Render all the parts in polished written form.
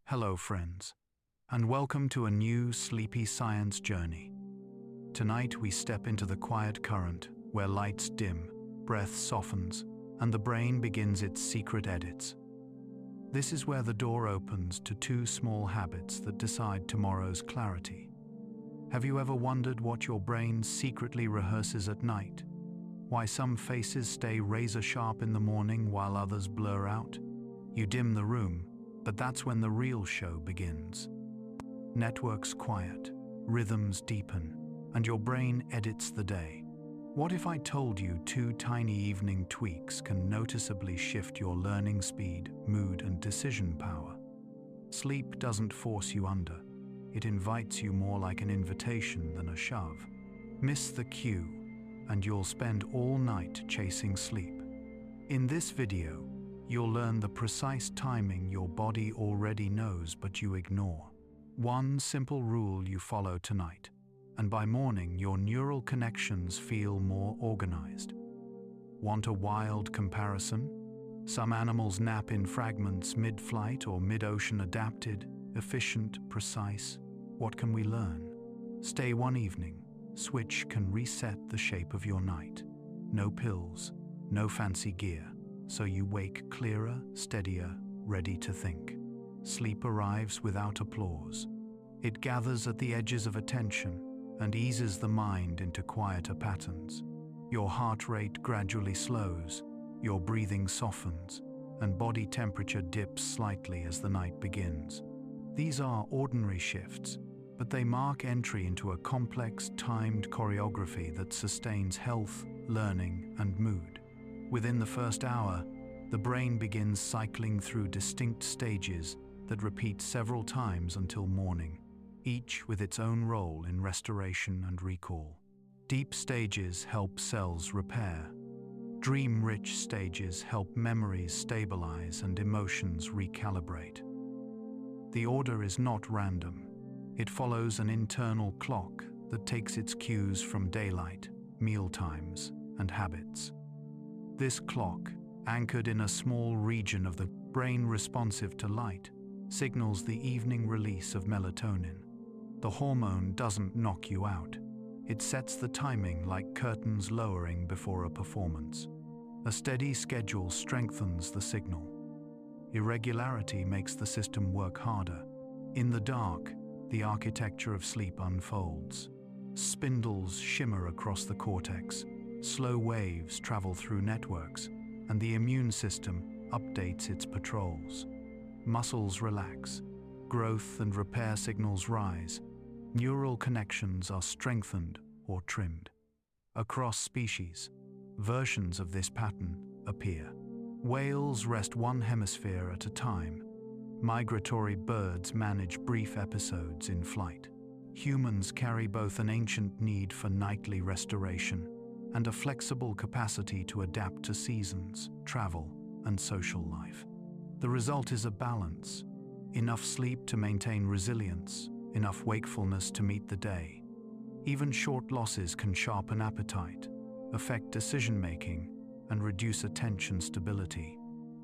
Hello, friends, and welcome to a new sleepy science journey. Tonight we step into the quiet current where lights dim, breath softens, and the brain begins its secret edits. This is where the door opens to two small habits that decide tomorrow's clarity. Have you ever wondered what your brain secretly rehearses at night? Why some faces stay razor sharp in the morning while others blur out? You dim the room, but that's when the real show begins. Networks quiet, rhythms deepen, and your brain edits the day. What if I told you two tiny evening tweaks can noticeably shift your learning speed, mood, and decision power? Sleep doesn't force you under. It invites you more like an invitation than a shove. Miss the cue, and you'll spend all night chasing sleep. In this video, you'll learn the precise timing your body already knows but you ignore. One simple rule you follow tonight, and by morning your neural connections feel more organized. Want a wild comparison? Some animals nap in fragments mid-flight or mid-ocean, adapted, efficient, precise. What can we learn? Stay one evening. Switch can reset the shape of your night. No pills, no fancy gear. So you wake clearer, steadier, ready to think. Sleep arrives without applause. It gathers at the edges of attention and eases the mind into quieter patterns. Your heart rate gradually slows, your breathing softens, and body temperature dips slightly as the night begins. These are ordinary shifts, but they mark entry into a complex, timed choreography that sustains health, learning, and mood. Within the first hour, the brain begins cycling through distinct stages that repeat several times until morning, each with its own role in restoration and recall. Deep stages help cells repair. Dream-rich stages help memories stabilize and emotions recalibrate. The order is not random. It follows an internal clock that takes its cues from daylight, mealtimes, and habits. This clock, anchored in a small region of the brain responsive to light, signals the evening release of melatonin. The hormone doesn't knock you out. It sets the timing like curtains lowering before a performance. A steady schedule strengthens the signal. Irregularity makes the system work harder. In the dark, the architecture of sleep unfolds. Spindles shimmer across the cortex. Slow waves travel through networks, and the immune system updates its patrols. Muscles relax, growth and repair signals rise, neural connections are strengthened or trimmed. Across species, versions of this pattern appear. Whales rest one hemisphere at a time. Migratory birds manage brief episodes in flight. Humans carry both an ancient need for nightly restoration and a flexible capacity to adapt to seasons, travel, and social life. The result is a balance. Enough sleep to maintain resilience, enough wakefulness to meet the day. Even short losses can sharpen appetite, affect decision-making, and reduce attention stability.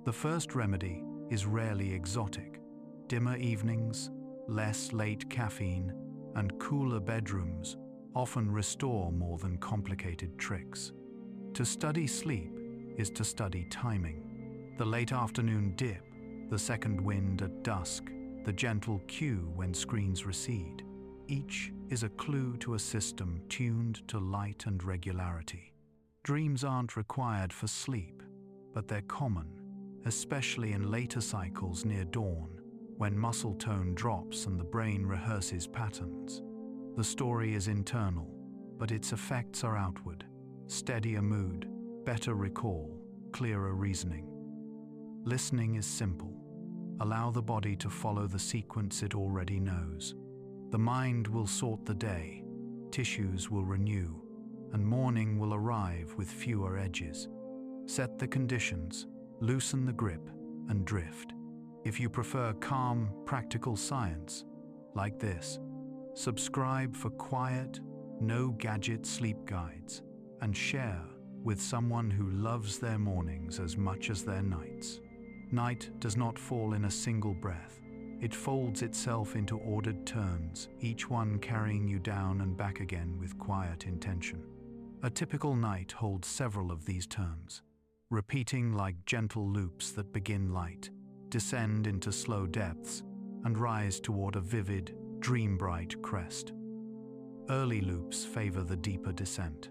The first remedy is rarely exotic. Dimmer evenings, less late caffeine, and cooler bedrooms often restore more than complicated tricks. To study sleep is to study timing. The late afternoon dip, the second wind at dusk, the gentle cue when screens recede. Each is a clue to a system tuned to light and regularity. Dreams aren't required for sleep, but they're common, especially in later cycles near dawn, when muscle tone drops and the brain rehearses patterns. The story is internal, but its effects are outward. Steadier mood, better recall, clearer reasoning. Listening is simple. Allow the body to follow the sequence it already knows. The mind will sort the day, tissues will renew, and morning will arrive with fewer edges. Set the conditions, loosen the grip, and drift. If you prefer calm, practical science, like this, subscribe for quiet, no-gadget sleep guides, and share with someone who loves their mornings as much as their nights. Night does not fall in a single breath. It folds itself into ordered turns, each one carrying you down and back again with quiet intention. A typical night holds several of these turns, repeating like gentle loops that begin light, descend into slow depths, and rise toward a vivid, dream-bright crest. Early loops favor the deeper descent.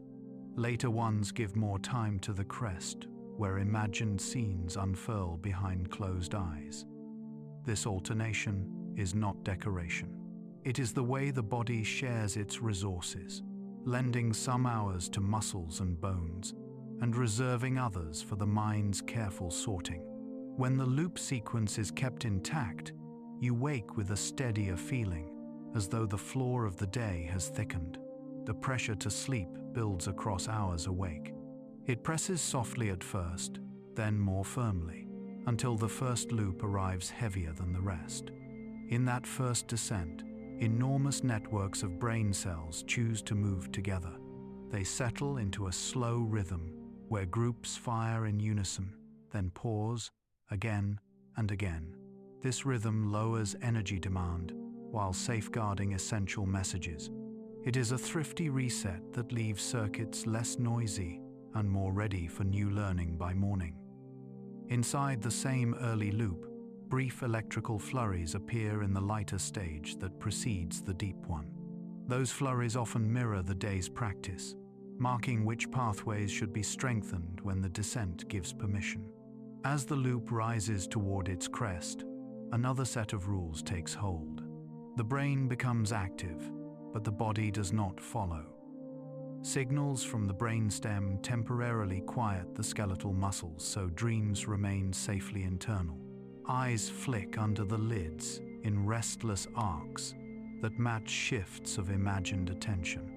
Later ones give more time to the crest, where imagined scenes unfurl behind closed eyes. This alternation is not decoration. It is the way the body shares its resources, lending some hours to muscles and bones, and reserving others for the mind's careful sorting. When the loop sequence is kept intact, you wake with a steadier feeling, as though the floor of the day has thickened. The pressure to sleep builds across hours awake. It presses softly at first, then more firmly, until the first loop arrives heavier than the rest. In that first descent, enormous networks of brain cells choose to move together. They settle into a slow rhythm where groups fire in unison, then pause, again and again. This rhythm lowers energy demand while safeguarding essential messages. It is a thrifty reset that leaves circuits less noisy and more ready for new learning by morning. Inside the same early loop, brief electrical flurries appear in the lighter stage that precedes the deep one. Those flurries often mirror the day's practice, marking which pathways should be strengthened when the descent gives permission. As the loop rises toward its crest, another set of rules takes hold. The brain becomes active, but the body does not follow. Signals from the brainstem temporarily quiet the skeletal muscles so dreams remain safely internal. Eyes flick under the lids in restless arcs that match shifts of imagined attention.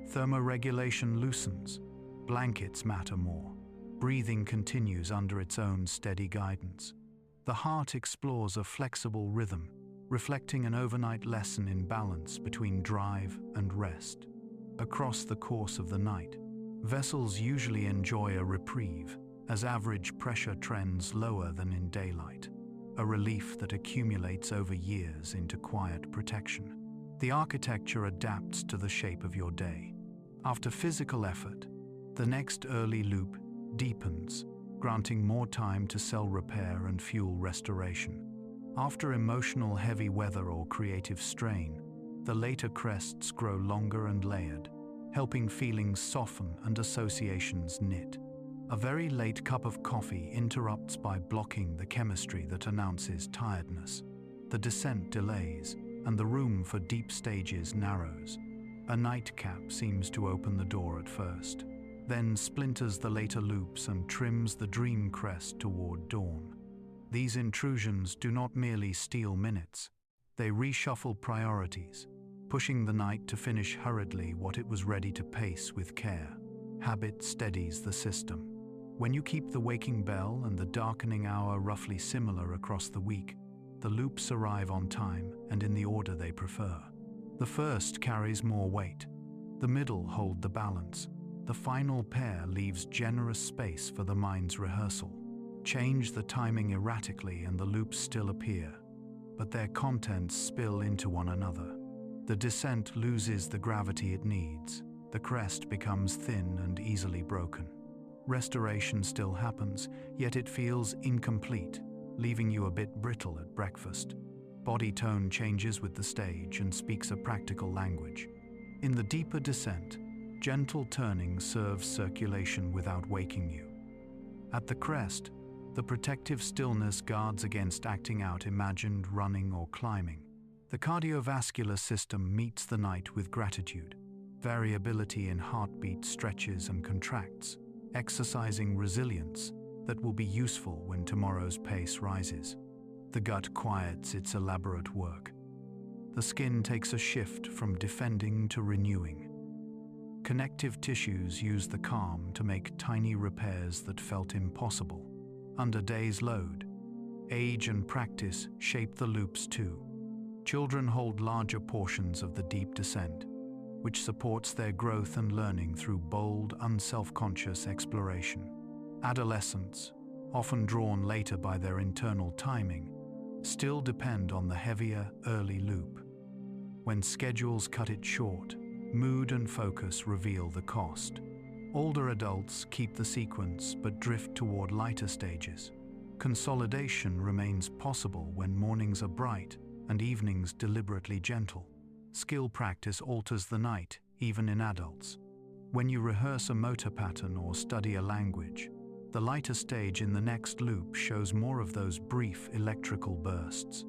Thermoregulation loosens, blankets matter more. Breathing continues under its own steady guidance. The heart explores a flexible rhythm, reflecting an overnight lesson in balance between drive and rest. Across the course of the night, vessels usually enjoy a reprieve as average pressure trends lower than in daylight, a relief that accumulates over years into quiet protection. The architecture adapts to the shape of your day. After physical effort, the next early loop deepens, granting more time to cell repair and fuel restoration. After emotional heavy weather or creative strain, the later crests grow longer and layered, helping feelings soften and associations knit. A very late cup of coffee interrupts by blocking the chemistry that announces tiredness. The descent delays, and the room for deep stages narrows. A nightcap seems to open the door at first, then splinters the later loops and trims the dream crest toward dawn. These intrusions do not merely steal minutes, they reshuffle priorities, pushing the night to finish hurriedly what it was ready to pace with care. Habit steadies the system. When you keep the waking bell and the darkening hour roughly similar across the week, the loops arrive on time and in the order they prefer. The first carries more weight. The middle hold the balance. The final pair leaves generous space for the mind's rehearsal. Change the timing erratically and the loops still appear, but their contents spill into one another. The descent loses the gravity it needs. The crest becomes thin and easily broken. Restoration still happens, yet it feels incomplete, leaving you a bit brittle at breakfast. Body tone changes with the stage and speaks a practical language. In the deeper descent, gentle turning serves circulation without waking you. At the crest, the protective stillness guards against acting out imagined running or climbing. The cardiovascular system meets the night with gratitude. Variability in heartbeat stretches and contracts, exercising resilience that will be useful when tomorrow's pace rises. The gut quiets its elaborate work. The skin takes a shift from defending to renewing. Connective tissues use the calm to make tiny repairs that felt impossible. Under day's load, age and practice shape the loops too. Children hold larger portions of the deep descent, which supports their growth and learning through bold, unself-conscious exploration. Adolescents, often drawn later by their internal timing, still depend on the heavier, early loop. When schedules cut it short, mood and focus reveal the cost. Older adults keep the sequence but drift toward lighter stages. Consolidation remains possible when mornings are bright and evenings deliberately gentle. Skill practice alters the night, even in adults. When you rehearse a motor pattern or study a language, the lighter stage in the next loop shows more of those brief electrical bursts.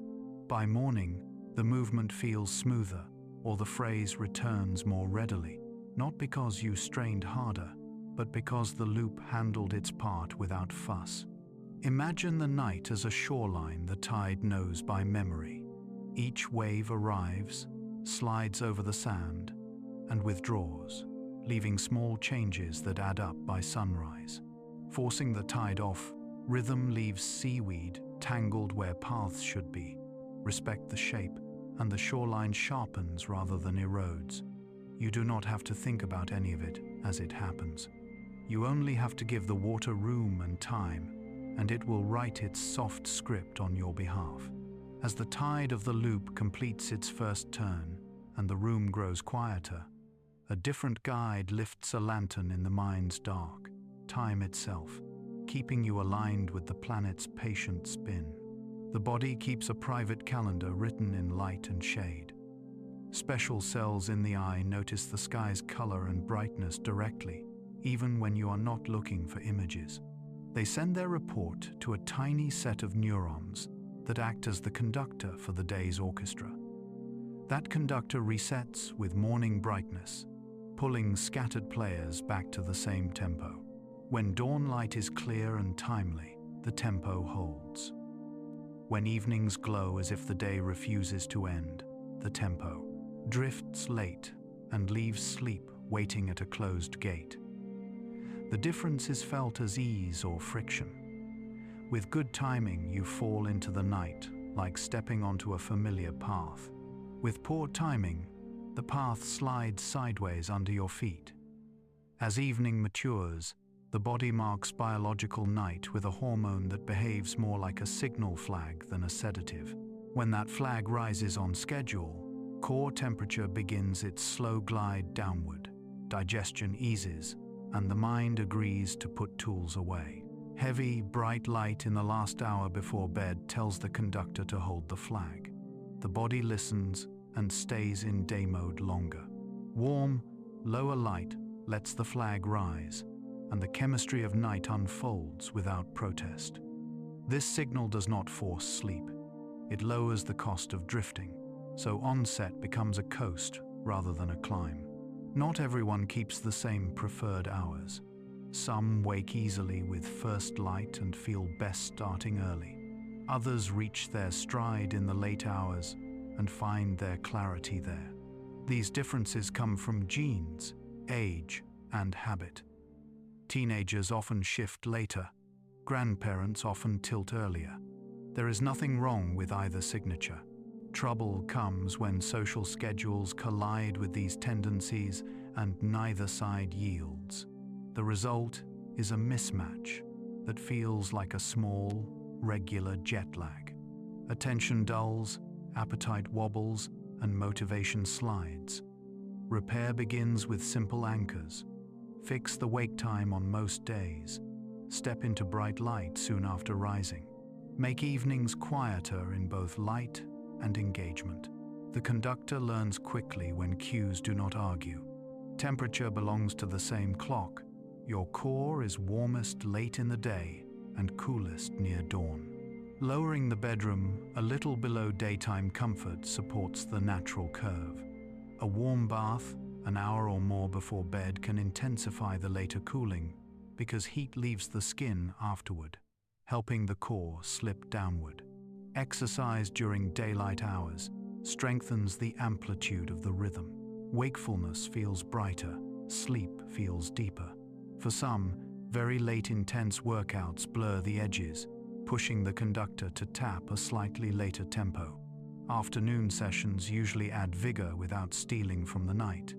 By morning, the movement feels smoother, or the phrase returns more readily, not because you strained harder, but because the loop handled its part without fuss. Imagine the night as a shoreline the tide knows by memory. Each wave arrives, slides over the sand, and withdraws, leaving small changes that add up by sunrise. Forcing the tide off, rhythm leaves seaweed tangled where paths should be. Respect the shape, and the shoreline sharpens rather than erodes. You do not have to think about any of it as it happens. You only have to give the water room and time, and it will write its soft script on your behalf. As the tide of the loop completes its first turn and the room grows quieter, a different guide lifts a lantern in the mind's dark, time itself, keeping you aligned with the planet's patient spin. The body keeps a private calendar written in light and shade. Special cells in the eye notice the sky's color and brightness directly, even when you are not looking for images. They send their report to a tiny set of neurons that act as the conductor for the day's orchestra. That conductor resets with morning brightness, pulling scattered players back to the same tempo. When dawn light is clear and timely, the tempo holds. When evenings glow as if the day refuses to end, the tempo drifts late and leaves sleep waiting at a closed gate. The difference is felt as ease or friction. With good timing, you fall into the night, like stepping onto a familiar path. With poor timing, the path slides sideways under your feet. As evening matures, the body marks biological night with a hormone that behaves more like a signal flag than a sedative. When that flag rises on schedule, core temperature begins its slow glide downward, digestion eases, and the mind agrees to put tools away. Heavy, bright light in the last hour before bed tells the conductor to hold the flag. The body listens and stays in day mode longer. Warm, lower light lets the flag rise, and the chemistry of night unfolds without protest. This signal does not force sleep. It lowers the cost of drifting, so onset becomes a coast rather than a climb. Not everyone keeps the same preferred hours. Some wake easily with first light and feel best starting early. Others reach their stride in the late hours and find their clarity there. These differences come from genes, age, and habit. Teenagers often shift later. Grandparents often tilt earlier. There is nothing wrong with either signature. Trouble comes when social schedules collide with these tendencies and neither side yields. The result is a mismatch that feels like a small, regular jet lag. Attention dulls, appetite wobbles, and motivation slides. Repair begins with simple anchors. Fix the wake time on most days. Step into bright light soon after rising. Make evenings quieter in both light and engagement. The conductor learns quickly when cues do not argue. Temperature belongs to the same clock. Your core is warmest late in the day and coolest near dawn. Lowering the bedroom a little below daytime comfort supports the natural curve. A warm bath an hour or more before bed can intensify the later cooling because heat leaves the skin afterward, helping the core slip downward. Exercise during daylight hours strengthens the amplitude of the rhythm. Wakefulness feels brighter, sleep feels deeper. For some, very late intense workouts blur the edges, pushing the conductor to tap a slightly later tempo. Afternoon sessions usually add vigor without stealing from the night.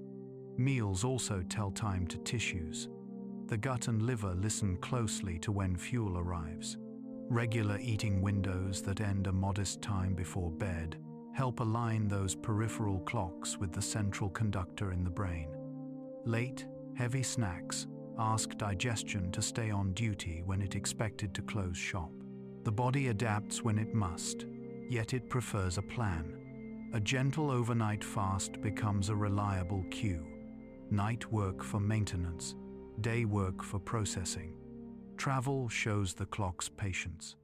Meals also tell time to tissues. The gut and liver listen closely to when fuel arrives. Regular eating windows that end a modest time before bed help align those peripheral clocks with the central conductor in the brain. Late, heavy snacks ask digestion to stay on duty when it expected to close shop. The body adapts when it must, yet it prefers a plan. A gentle overnight fast becomes a reliable cue. Night work for maintenance, day work for processing. Travel shows the clock's patience.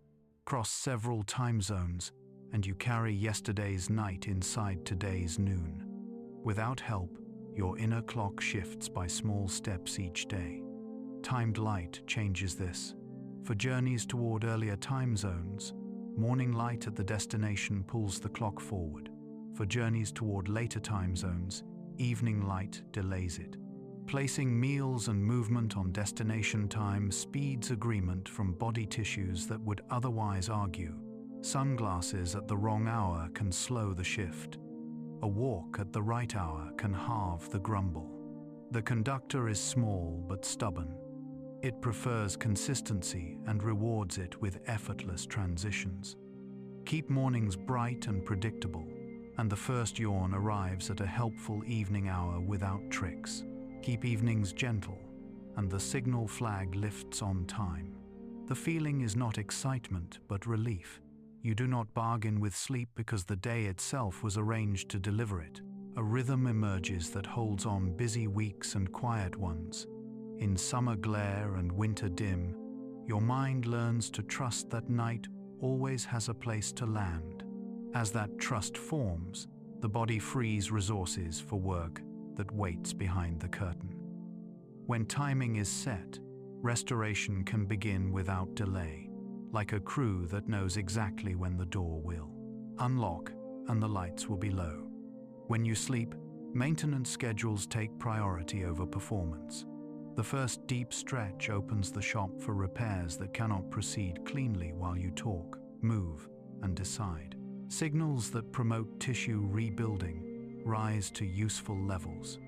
Cross several time zones, and you carry yesterday's night inside today's noon. Without help, your inner clock shifts by small steps each day. Timed light changes this. For journeys toward earlier time zones, morning light at the destination pulls the clock forward. For journeys toward later time zones, evening light delays it. Placing meals and movement on destination time speeds agreement from body tissues that would otherwise argue. Sunglasses at the wrong hour can slow the shift. A walk at the right hour can halve the grumble. The conductor is small but stubborn. It prefers consistency and rewards it with effortless transitions. Keep mornings bright and predictable, and the first yawn arrives at a helpful evening hour without tricks. Keep evenings gentle, and the signal flag lifts on time. The feeling is not excitement but relief. You do not bargain with sleep because the day itself was arranged to deliver it. A rhythm emerges that holds on busy weeks and quiet ones. In summer glare and winter dim, your mind learns to trust that night always has a place to land. As that trust forms, the body frees resources for work that waits behind the curtain. When timing is set, restoration can begin without delay, like a crew that knows exactly when the door will unlock and the lights will be low. When you sleep, maintenance schedules take priority over performance. The first deep stretch opens the shop for repairs that cannot proceed cleanly while you talk, move, and decide. Signals that promote tissue rebuilding rise to useful levels,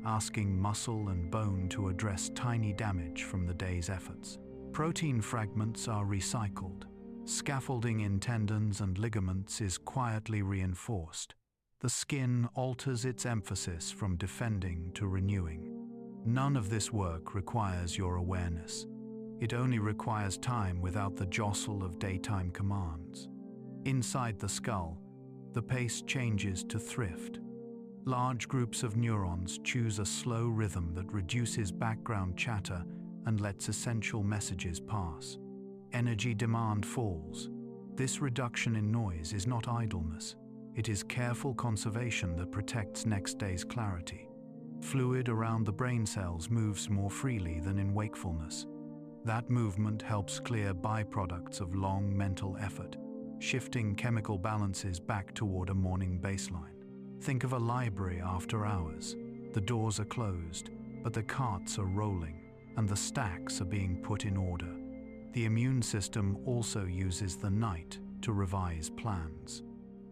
asking muscle and bone to address tiny damage from the day's efforts. Protein fragments are recycled. Scaffolding in tendons and ligaments is quietly reinforced. The skin alters its emphasis from defending to renewing. None of this work requires your awareness. It only requires time without the jostle of daytime commands. Inside the skull, the pace changes to thrift. Large groups of neurons choose a slow rhythm that reduces background chatter and lets essential messages pass. Energy demand falls. This reduction in noise is not idleness. It is careful conservation that protects next day's clarity. Fluid around the brain cells moves more freely than in wakefulness. That movement helps clear byproducts of long mental effort, shifting chemical balances back toward a morning baseline. Think of a library after hours. The doors are closed, but the carts are rolling, and the stacks are being put in order. The immune system also uses the night to revise plans.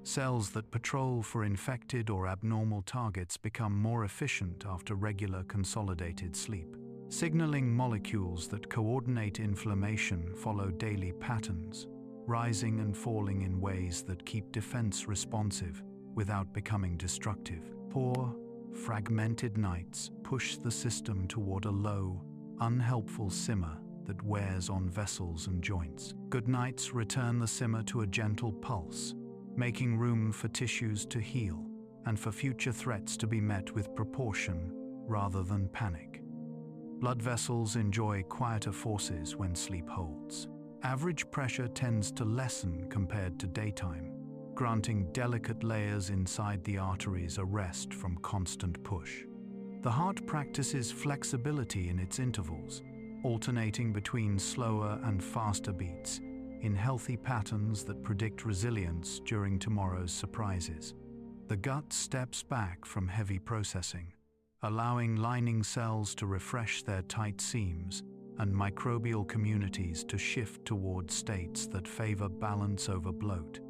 Cells that patrol for infected or abnormal targets become more efficient after regular consolidated sleep. Signaling molecules that coordinate inflammation follow daily patterns, rising and falling in ways that keep defense responsive without becoming destructive. Poor, fragmented nights push the system toward a low, unhelpful simmer that wears on vessels and joints. Good nights return the simmer to a gentle pulse, making room for tissues to heal and for future threats to be met with proportion rather than panic. Blood vessels enjoy quieter forces when sleep holds. Average pressure tends to lessen compared to daytime, granting delicate layers inside the arteries a rest from constant push. The heart practices flexibility in its intervals, alternating between slower and faster beats, in healthy patterns that predict resilience during tomorrow's surprises. The gut steps back from heavy processing, allowing lining cells to refresh their tight seams and microbial communities to shift toward states that favor balance over bloat.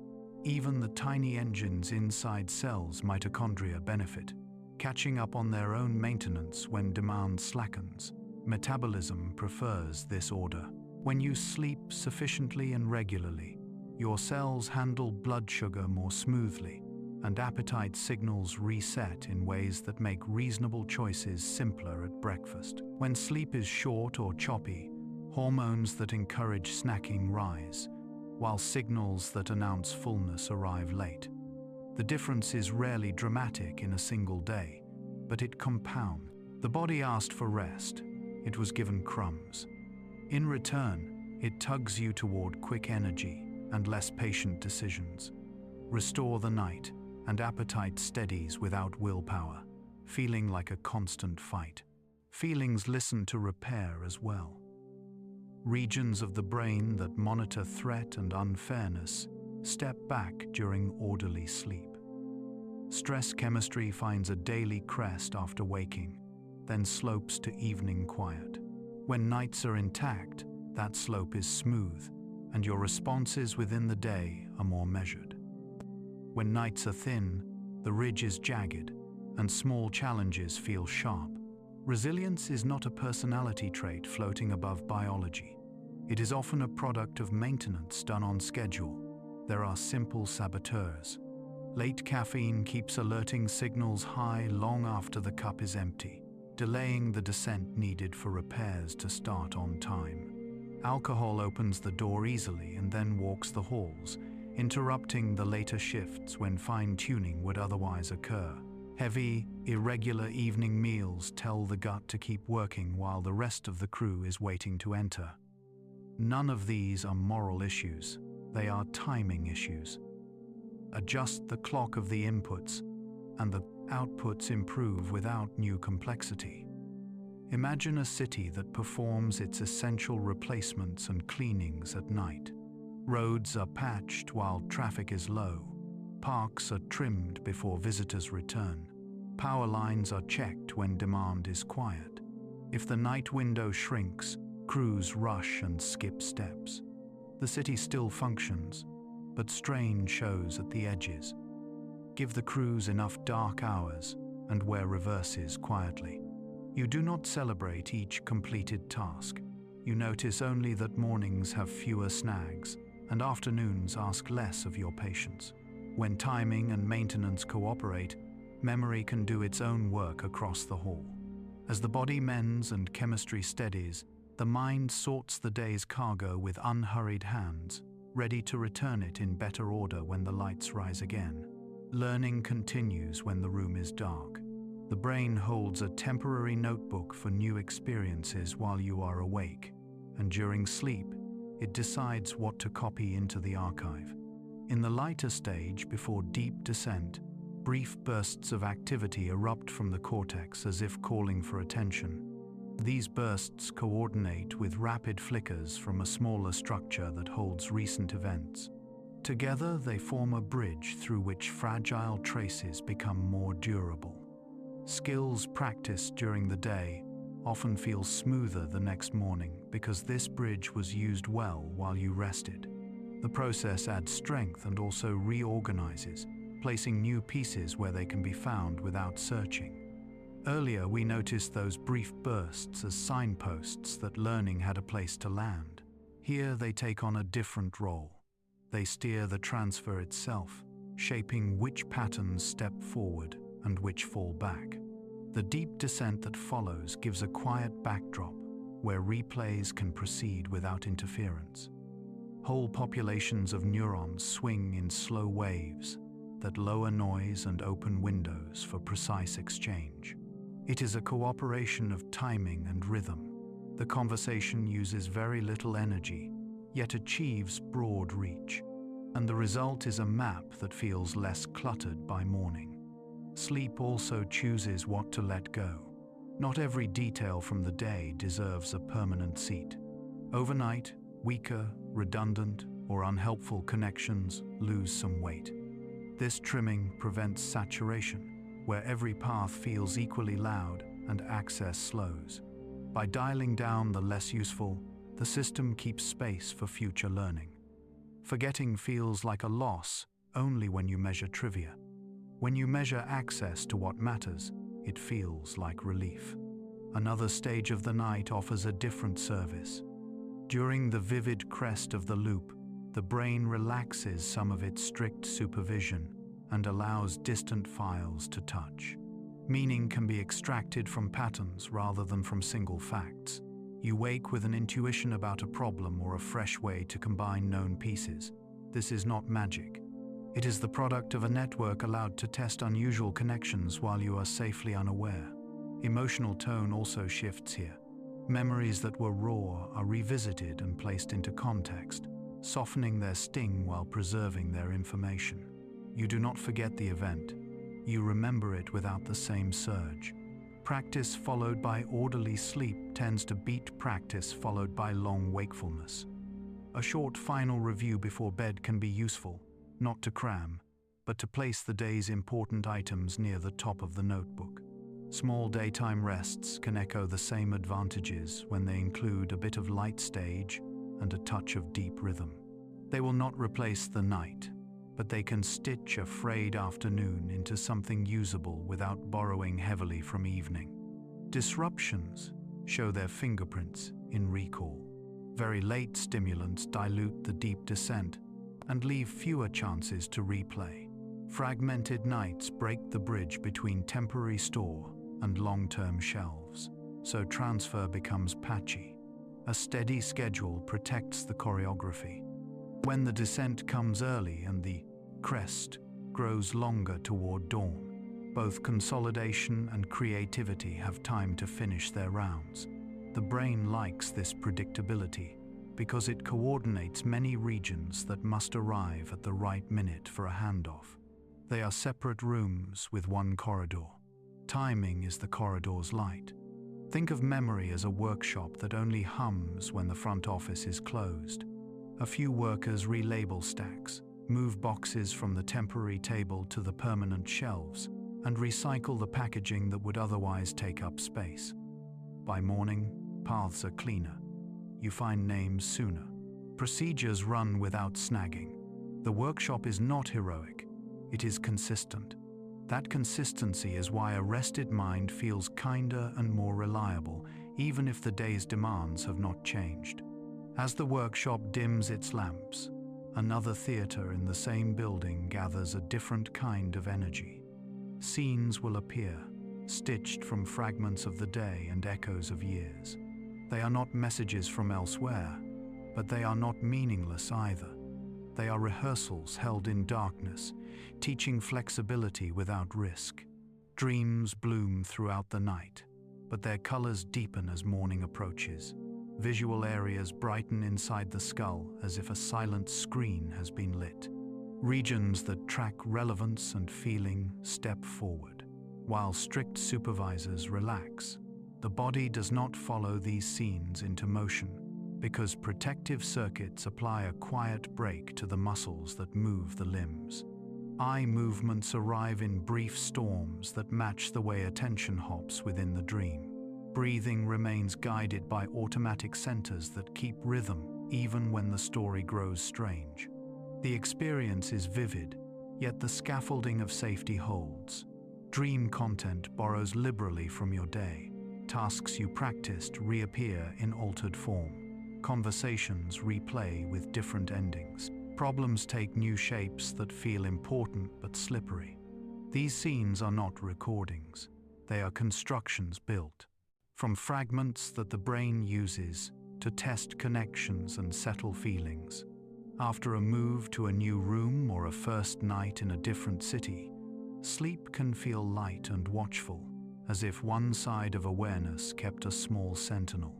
Even the tiny engines inside cells, mitochondria, benefit, catching up on their own maintenance when demand slackens. Metabolism prefers this order. When you sleep sufficiently and regularly, your cells handle blood sugar more smoothly, and appetite signals reset in ways that make reasonable choices simpler at breakfast. When sleep is short or choppy, hormones that encourage snacking rise, while signals that announce fullness arrive late. The difference is rarely dramatic in a single day, but it compounds. The body asked for rest. It was given crumbs. In return, it tugs you toward quick energy and less patient decisions. Restore the night, and appetite steadies without willpower, feeling like a constant fight. Feelings listen to repair as well. Regions of the brain that monitor threat and unfairness step back during orderly sleep. Stress chemistry finds a daily crest after waking, then slopes to evening quiet. When nights are intact, that slope is smooth, and your responses within the day are more measured. When nights are thin, the ridge is jagged, and small challenges feel sharp. Resilience is not a personality trait floating above biology. It is often a product of maintenance done on schedule. There are simple saboteurs. Late caffeine keeps alerting signals high long after the cup is empty, delaying the descent needed for repairs to start on time. Alcohol opens the door easily and then walks the halls, interrupting the later shifts when fine-tuning would otherwise occur. Heavy, irregular evening meals tell the gut to keep working while the rest of the crew is waiting to enter. None of these are moral issues. They are timing issues. Adjust the clock of the inputs, and the outputs improve without new complexity. Imagine a city that performs its essential replacements and cleanings at night. Roads are patched while traffic is low. Parks are trimmed before visitors return. Power lines are checked when demand is quiet. If the night window shrinks, crews rush and skip steps. The city still functions, but strain shows at the edges. Give the crews enough dark hours and wear reverses quietly. You do not celebrate each completed task. You notice only that mornings have fewer snags, and afternoons ask less of your patience. When timing and maintenance cooperate, memory can do its own work across the hall. As the body mends and chemistry steadies, the mind sorts the day's cargo with unhurried hands, ready to return it in better order when the lights rise again. Learning continues when the room is dark. The brain holds a temporary notebook for new experiences while you are awake, and during sleep, it decides what to copy into the archive. In the lighter stage before deep descent, brief bursts of activity erupt from the cortex as if calling for attention. These bursts coordinate with rapid flickers from a smaller structure that holds recent events. Together, they form a bridge through which fragile traces become more durable. Skills practiced during the day often feel smoother the next morning because this bridge was used well while you rested. The process adds strength and also reorganizes, placing new pieces where they can be found without searching. Earlier, we noticed those brief bursts as signposts that learning had a place to land. Here, they take on a different role. They steer the transfer itself, shaping which patterns step forward and which fall back. The deep descent that follows gives a quiet backdrop where replays can proceed without interference. Whole populations of neurons swing in slow waves that lower noise and open windows for precise exchange. It is a cooperation of timing and rhythm. The conversation uses very little energy, yet achieves broad reach, and the result is a map that feels less cluttered by morning. Sleep also chooses what to let go. Not every detail from the day deserves a permanent seat. Overnight, weaker, redundant, or unhelpful connections lose some weight. This trimming prevents saturation, where every path feels equally loud and access slows. By dialing down the less useful, the system keeps space for future learning. Forgetting feels like a loss only when you measure trivia. When you measure access to what matters, it feels like relief. Another stage of the night offers a different service. During the vivid crest of the loop, the brain relaxes some of its strict supervision and allows distant files to touch. Meaning can be extracted from patterns rather than from single facts. You wake with an intuition about a problem or a fresh way to combine known pieces. This is not magic. It is the product of a network allowed to test unusual connections while you are safely unaware. Emotional tone also shifts here. Memories that were raw are revisited and placed into context, softening their sting while preserving their information. You do not forget the event. You remember it without the same surge. Practice followed by orderly sleep tends to beat practice followed by long wakefulness. A short final review before bed can be useful, not to cram, but to place the day's important items near the top of the notebook. Small daytime rests can echo the same advantages when they include a bit of light stage and a touch of deep rhythm. They will not replace the night, but they can stitch a frayed afternoon into something usable without borrowing heavily from evening. Disruptions show their fingerprints in recall. Very late stimulants dilute the deep descent and leave fewer chances to replay. Fragmented nights break the bridge between temporary store and long-term shelves, so transfer becomes patchy. A steady schedule protects the choreography. When the descent comes early and the crest grows longer toward dawn, both consolidation and creativity have time to finish their rounds. The brain likes this predictability because it coordinates many regions that must arrive at the right minute for a handoff. They are separate rooms with one corridor. Timing is the corridor's light. Think of memory as a workshop that only hums when the front office is closed. A few workers relabel stacks, move boxes from the temporary table to the permanent shelves, and recycle the packaging that would otherwise take up space. By morning, paths are cleaner. You find names sooner. Procedures run without snagging. The workshop is not heroic. It is consistent. That consistency is why a rested mind feels kinder and more reliable, even if the day's demands have not changed. As the workshop dims its lamps, another theater in the same building gathers a different kind of energy. Scenes will appear, stitched from fragments of the day and echoes of years. They are not messages from elsewhere, but they are not meaningless either. They are rehearsals held in darkness, teaching flexibility without risk. Dreams bloom throughout the night, but their colors deepen as morning approaches. Visual areas brighten inside the skull as if a silent screen has been lit. Regions that track relevance and feeling step forward, while strict supervisors relax. The body does not follow these scenes into motion, because protective circuits apply a quiet brake to the muscles that move the limbs. Eye movements arrive in brief storms that match the way attention hops within the dream. Breathing remains guided by automatic centers that keep rhythm even when the story grows strange. The experience is vivid, yet the scaffolding of safety holds. Dream content borrows liberally from your day. Tasks you practiced reappear in altered form. Conversations replay with different endings. Problems take new shapes that feel important but slippery. These scenes are not recordings. They are constructions built from fragments that the brain uses to test connections and settle feelings. After a move to a new room or a first night in a different city, sleep can feel light and watchful, as if one side of awareness kept a small sentinel.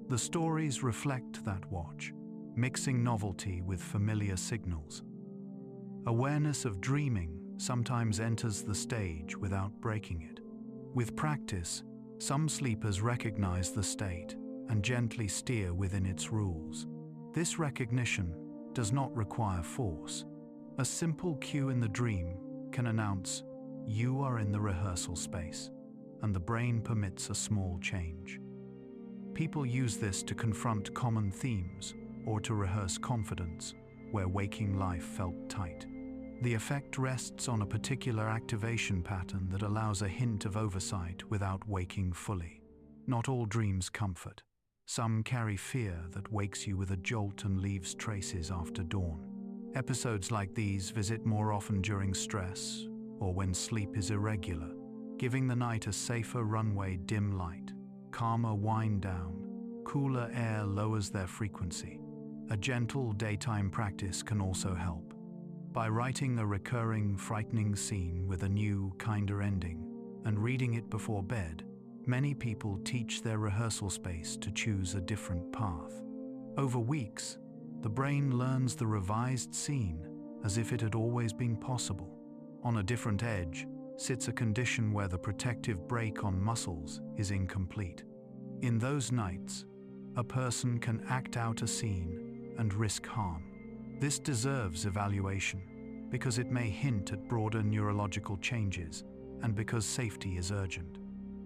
The stories reflect that watch, mixing novelty with familiar signals. Awareness of dreaming sometimes enters the stage without breaking it. With practice, some sleepers recognize the state and gently steer within its rules. This recognition does not require force. A simple cue in the dream can announce, "You are in the rehearsal space," and the brain permits a small change. People use this to confront common themes or to rehearse confidence where waking life felt tight. The effect rests on a particular activation pattern that allows a hint of oversight without waking fully. Not all dreams comfort. Some carry fear that wakes you with a jolt and leaves traces after dawn. Episodes like these visit more often during stress or when sleep is irregular, giving the night a safer runway. Dim light, calmer wind down, cooler air lowers their frequency. A gentle daytime practice can also help. By writing a recurring, frightening scene with a new, kinder ending and reading it before bed, many people teach their rehearsal space to choose a different path. Over weeks, the brain learns the revised scene as if it had always been possible. On a different edge sits a condition where the protective brake on muscles is incomplete. In those nights, a person can act out a scene and risk harm. This deserves evaluation because it may hint at broader neurological changes and because safety is urgent.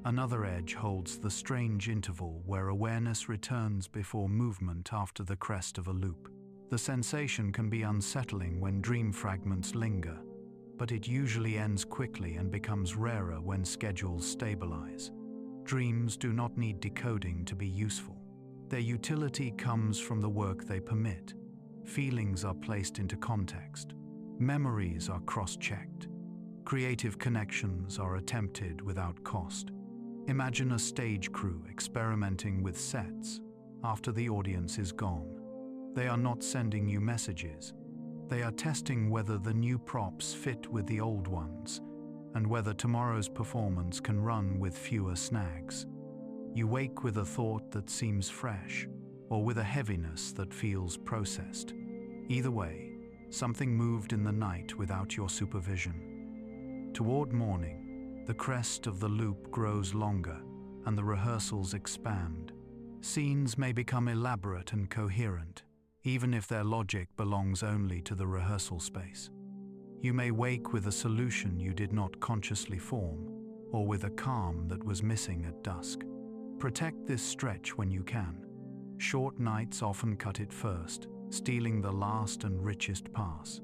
Another edge holds the strange interval where awareness returns before movement after the crest of a loop. The sensation can be unsettling when dream fragments linger, but it usually ends quickly and becomes rarer when schedules stabilize. Dreams do not need decoding to be useful. Their utility comes from the work they permit. Feelings are placed into context. Memories are cross-checked. Creative connections are attempted without cost. Imagine a stage crew experimenting with sets after the audience is gone. They are not sending you messages. They are testing whether the new props fit with the old ones and whether tomorrow's performance can run with fewer snags. You wake with a thought that seems fresh or with a heaviness that feels processed. Either way, something moved in the night without your supervision. Toward morning, the crest of the loop grows longer and the rehearsals expand. Scenes may become elaborate and coherent, even if their logic belongs only to the rehearsal space. You may wake with a solution you did not consciously form, or with a calm that was missing at dusk. Protect this stretch when you can. Short nights often cut it first, stealing the last and richest pass.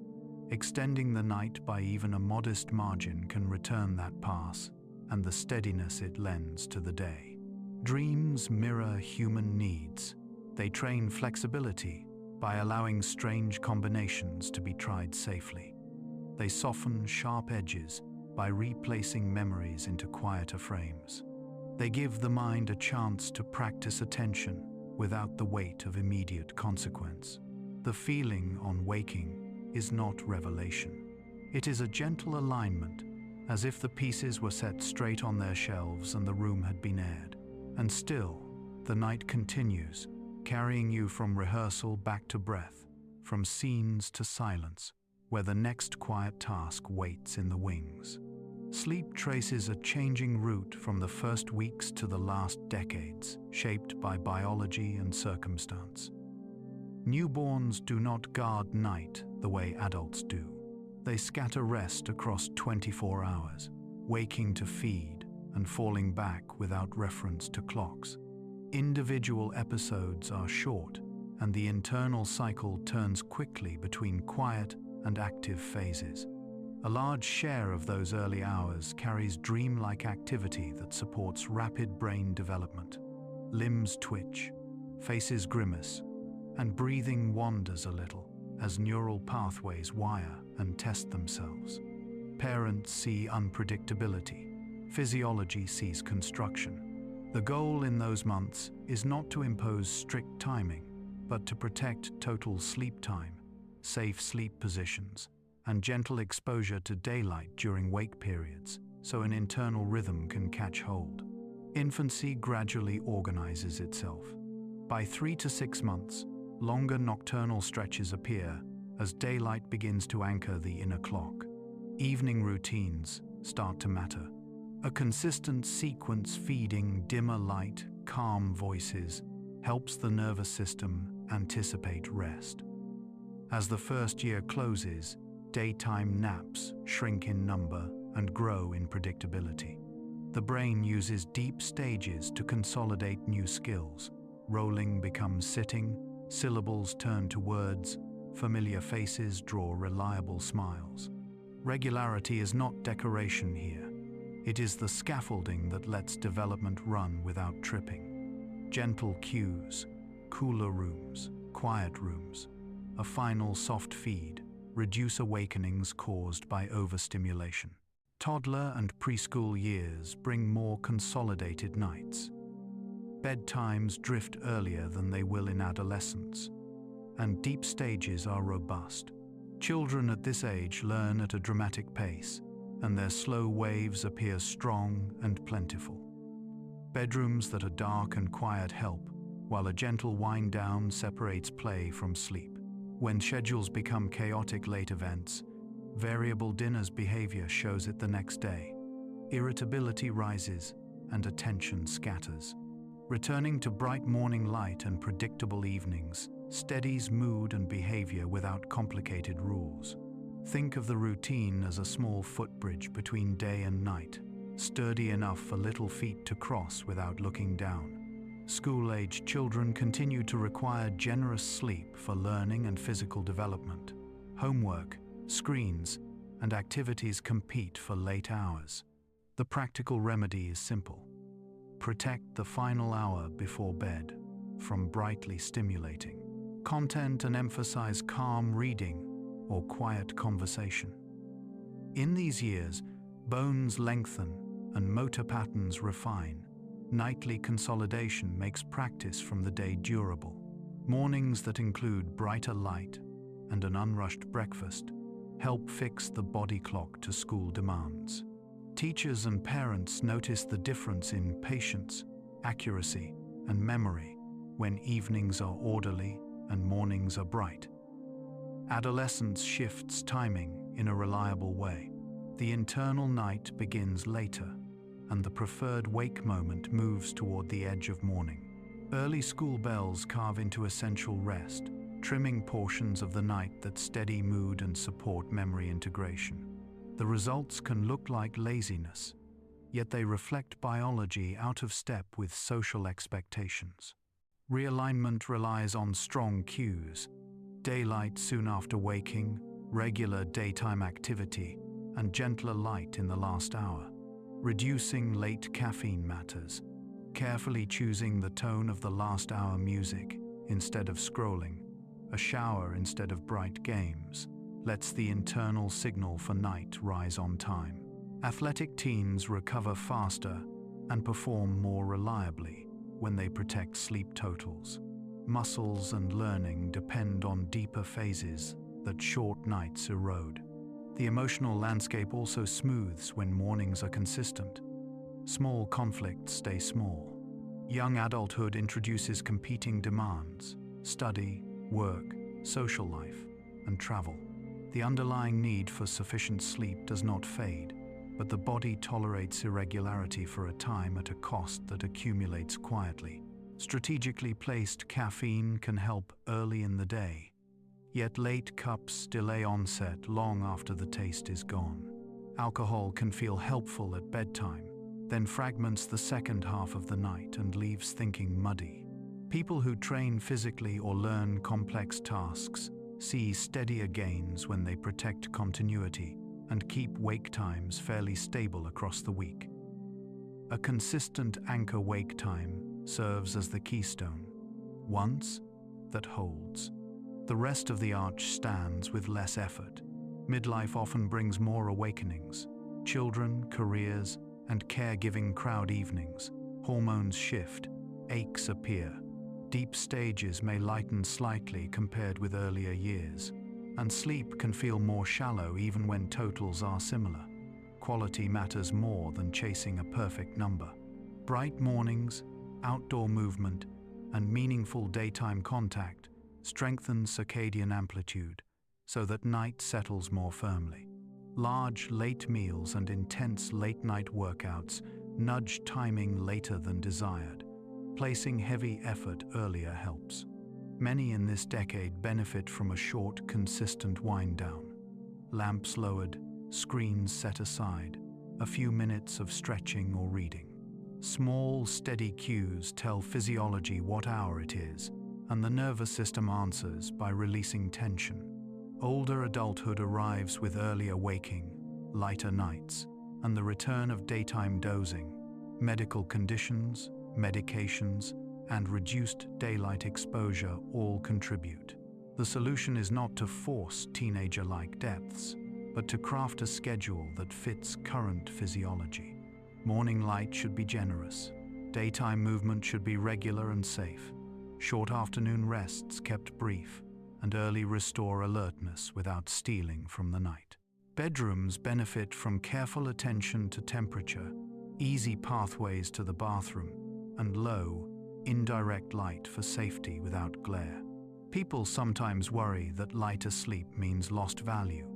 Extending the night by even a modest margin can return that pass and the steadiness it lends to the day. Dreams mirror human needs. They train flexibility by allowing strange combinations to be tried safely. They soften sharp edges by replacing memories into quieter frames. They give the mind a chance to practice attention without the weight of immediate consequence. The feeling on waking is not revelation. It is a gentle alignment, as if the pieces were set straight on their shelves and the room had been aired. And still, the night continues, carrying you from rehearsal back to breath, from scenes to silence, where the next quiet task waits in the wings. Sleep traces a changing route from the first weeks to the last decades, shaped by biology and circumstance. Newborns do not guard night the way adults do. They scatter rest across 24 hours, waking to feed and falling back without reference to clocks. Individual episodes are short, and the internal cycle turns quickly between quiet and active phases. A large share of those early hours carries dreamlike activity that supports rapid brain development. Limbs twitch, faces grimace, and breathing wanders a little as neural pathways wire and test themselves. Parents see unpredictability. Physiology sees construction. The goal in those months is not to impose strict timing, but to protect total sleep time, safe sleep positions, and gentle exposure to daylight during wake periods, so an internal rhythm can catch hold. Infancy gradually organizes itself. By 3 to 6 months, longer nocturnal stretches appear as daylight begins to anchor the inner clock. Evening routines start to matter. A consistent sequence feeding dimmer light, calm voices helps the nervous system anticipate rest. As the first year closes, daytime naps shrink in number and grow in predictability. The brain uses deep stages to consolidate new skills. Rolling becomes sitting, syllables turn to words, familiar faces draw reliable smiles. Regularity is not decoration here. It is the scaffolding that lets development run without tripping. Gentle cues, cooler rooms, quiet rooms, a final soft feed, reduce awakenings caused by overstimulation. Toddler and preschool years bring more consolidated nights. Bedtimes drift earlier than they will in adolescence, and deep stages are robust. Children at this age learn at a dramatic pace, and their slow waves appear strong and plentiful. Bedrooms that are dark and quiet help, while a gentle wind down separates play from sleep. When schedules become chaotic late events, variable dinners behavior shows it the next day. Irritability rises and attention scatters. Returning to bright morning light and predictable evenings steadies mood and behavior without complicated rules. Think of the routine as a small footbridge between day and night, sturdy enough for little feet to cross without looking down. School-age children continue to require generous sleep for learning and physical development. Homework, screens, and activities compete for late hours. The practical remedy is simple. Protect the final hour before bed from brightly stimulating content and emphasize calm reading or quiet conversation. In these years, bones lengthen and motor patterns refine. Nightly consolidation makes practice from the day durable. Mornings that include brighter light and an unrushed breakfast help fix the body clock to school demands. Teachers and parents notice the difference in patience, accuracy, and memory when evenings are orderly and mornings are bright. Adolescence shifts timing in a reliable way. The internal night begins later, and the preferred wake moment moves toward the edge of morning. Early school bells carve into essential rest, trimming portions of the night that steady mood and support memory integration. The results can look like laziness, yet they reflect biology out of step with social expectations. Realignment relies on strong cues: daylight soon after waking, regular daytime activity, and gentler light in the last hour. Reducing late caffeine matters. Carefully choosing the tone of the last hour music instead of scrolling, a shower instead of bright games, lets the internal signal for night rise on time. Athletic teens recover faster and perform more reliably when they protect sleep totals. Muscles and learning depend on deeper phases that short nights erode. The emotional landscape also smooths when mornings are consistent. Small conflicts stay small. Young adulthood introduces competing demands: study, work, social life, and travel. The underlying need for sufficient sleep does not fade, but the body tolerates irregularity for a time at a cost that accumulates quietly. Strategically placed caffeine can help early in the day, yet late cups delay onset long after the taste is gone. Alcohol can feel helpful at bedtime, then fragments the second half of the night and leaves thinking muddy. People who train physically or learn complex tasks see steadier gains when they protect continuity and keep wake times fairly stable across the week. A consistent anchor wake time serves as the keystone, once that holds. The rest of the arch stands with less effort. Midlife often brings more awakenings: children, careers, and caregiving crowd evenings. Hormones shift, aches appear. Deep stages may lighten slightly compared with earlier years, and sleep can feel more shallow even when totals are similar. Quality matters more than chasing a perfect number. Bright mornings, outdoor movement, and meaningful daytime contact strengthen circadian amplitude so that night settles more firmly. Large late meals and intense late-night workouts nudge timing later than desired. Placing heavy effort earlier helps. Many in this decade benefit from a short, consistent wind-down. Lamps lowered, screens set aside, a few minutes of stretching or reading. Small, steady cues tell physiology what hour it is, and the nervous system answers by releasing tension. Older adulthood arrives with earlier waking, lighter nights, and the return of daytime dozing. Medical conditions, medications, and reduced daylight exposure all contribute. The solution is not to force teenager-like depths, but to craft a schedule that fits current physiology. Morning light should be generous. Daytime movement should be regular and safe. Short afternoon rests kept brief, and early restore alertness without stealing from the night. Bedrooms benefit from careful attention to temperature, easy pathways to the bathroom, and low, indirect light for safety without glare. People sometimes worry that lighter sleep means lost value.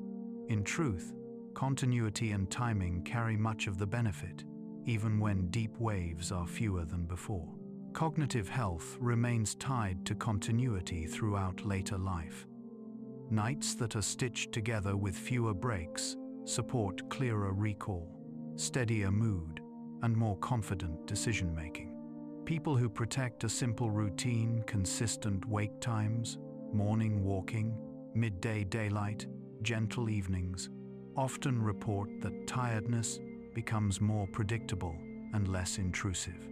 In truth, continuity and timing carry much of the benefit, even when deep waves are fewer than before. Cognitive health remains tied to continuity throughout later life. Nights that are stitched together with fewer breaks support clearer recall, steadier mood, and more confident decision-making. People who protect a simple routine, consistent wake times, morning walking, midday daylight, gentle evenings, often report that tiredness becomes more predictable and less intrusive.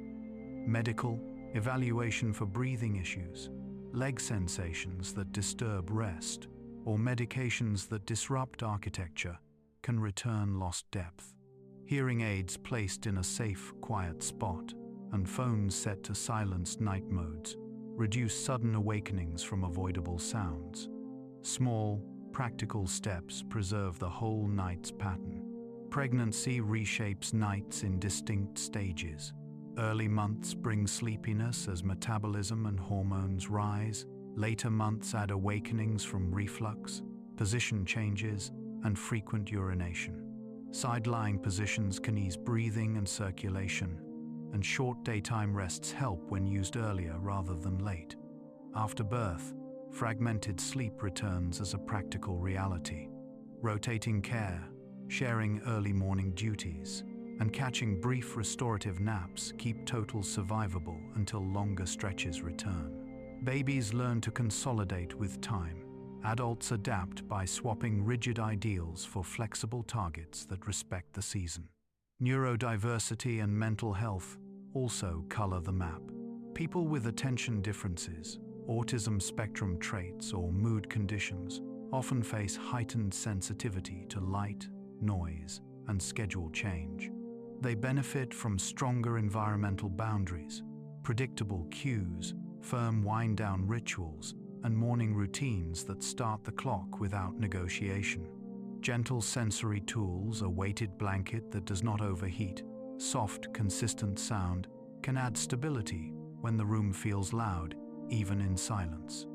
Medical evaluation for breathing issues, leg sensations that disturb rest, or medications that disrupt architecture can return lost depth. Hearing aids placed in a safe, quiet spot and phones set to silenced night modes reduce sudden awakenings from avoidable sounds. Small, practical steps preserve the whole night's pattern. Pregnancy reshapes nights in distinct stages. Early months bring sleepiness as metabolism and hormones rise. Later months add awakenings from reflux, position changes, and frequent urination. Side-lying positions can ease breathing and circulation, and short daytime rests help when used earlier rather than late. After birth, fragmented sleep returns as a practical reality. Rotating care, sharing early morning duties, and catching brief restorative naps keep total survivable until longer stretches return. Babies learn to consolidate with time. Adults adapt by swapping rigid ideals for flexible targets that respect the season. Neurodiversity and mental health also color the map. People with attention differences, autism spectrum traits, or mood conditions often face heightened sensitivity to light, noise, and schedule change. They benefit from stronger environmental boundaries, predictable cues, firm wind-down rituals, and morning routines that start the clock without negotiation. Gentle sensory tools, a weighted blanket that does not overheat, soft, consistent sound can add stability when the room feels loud, even in silence.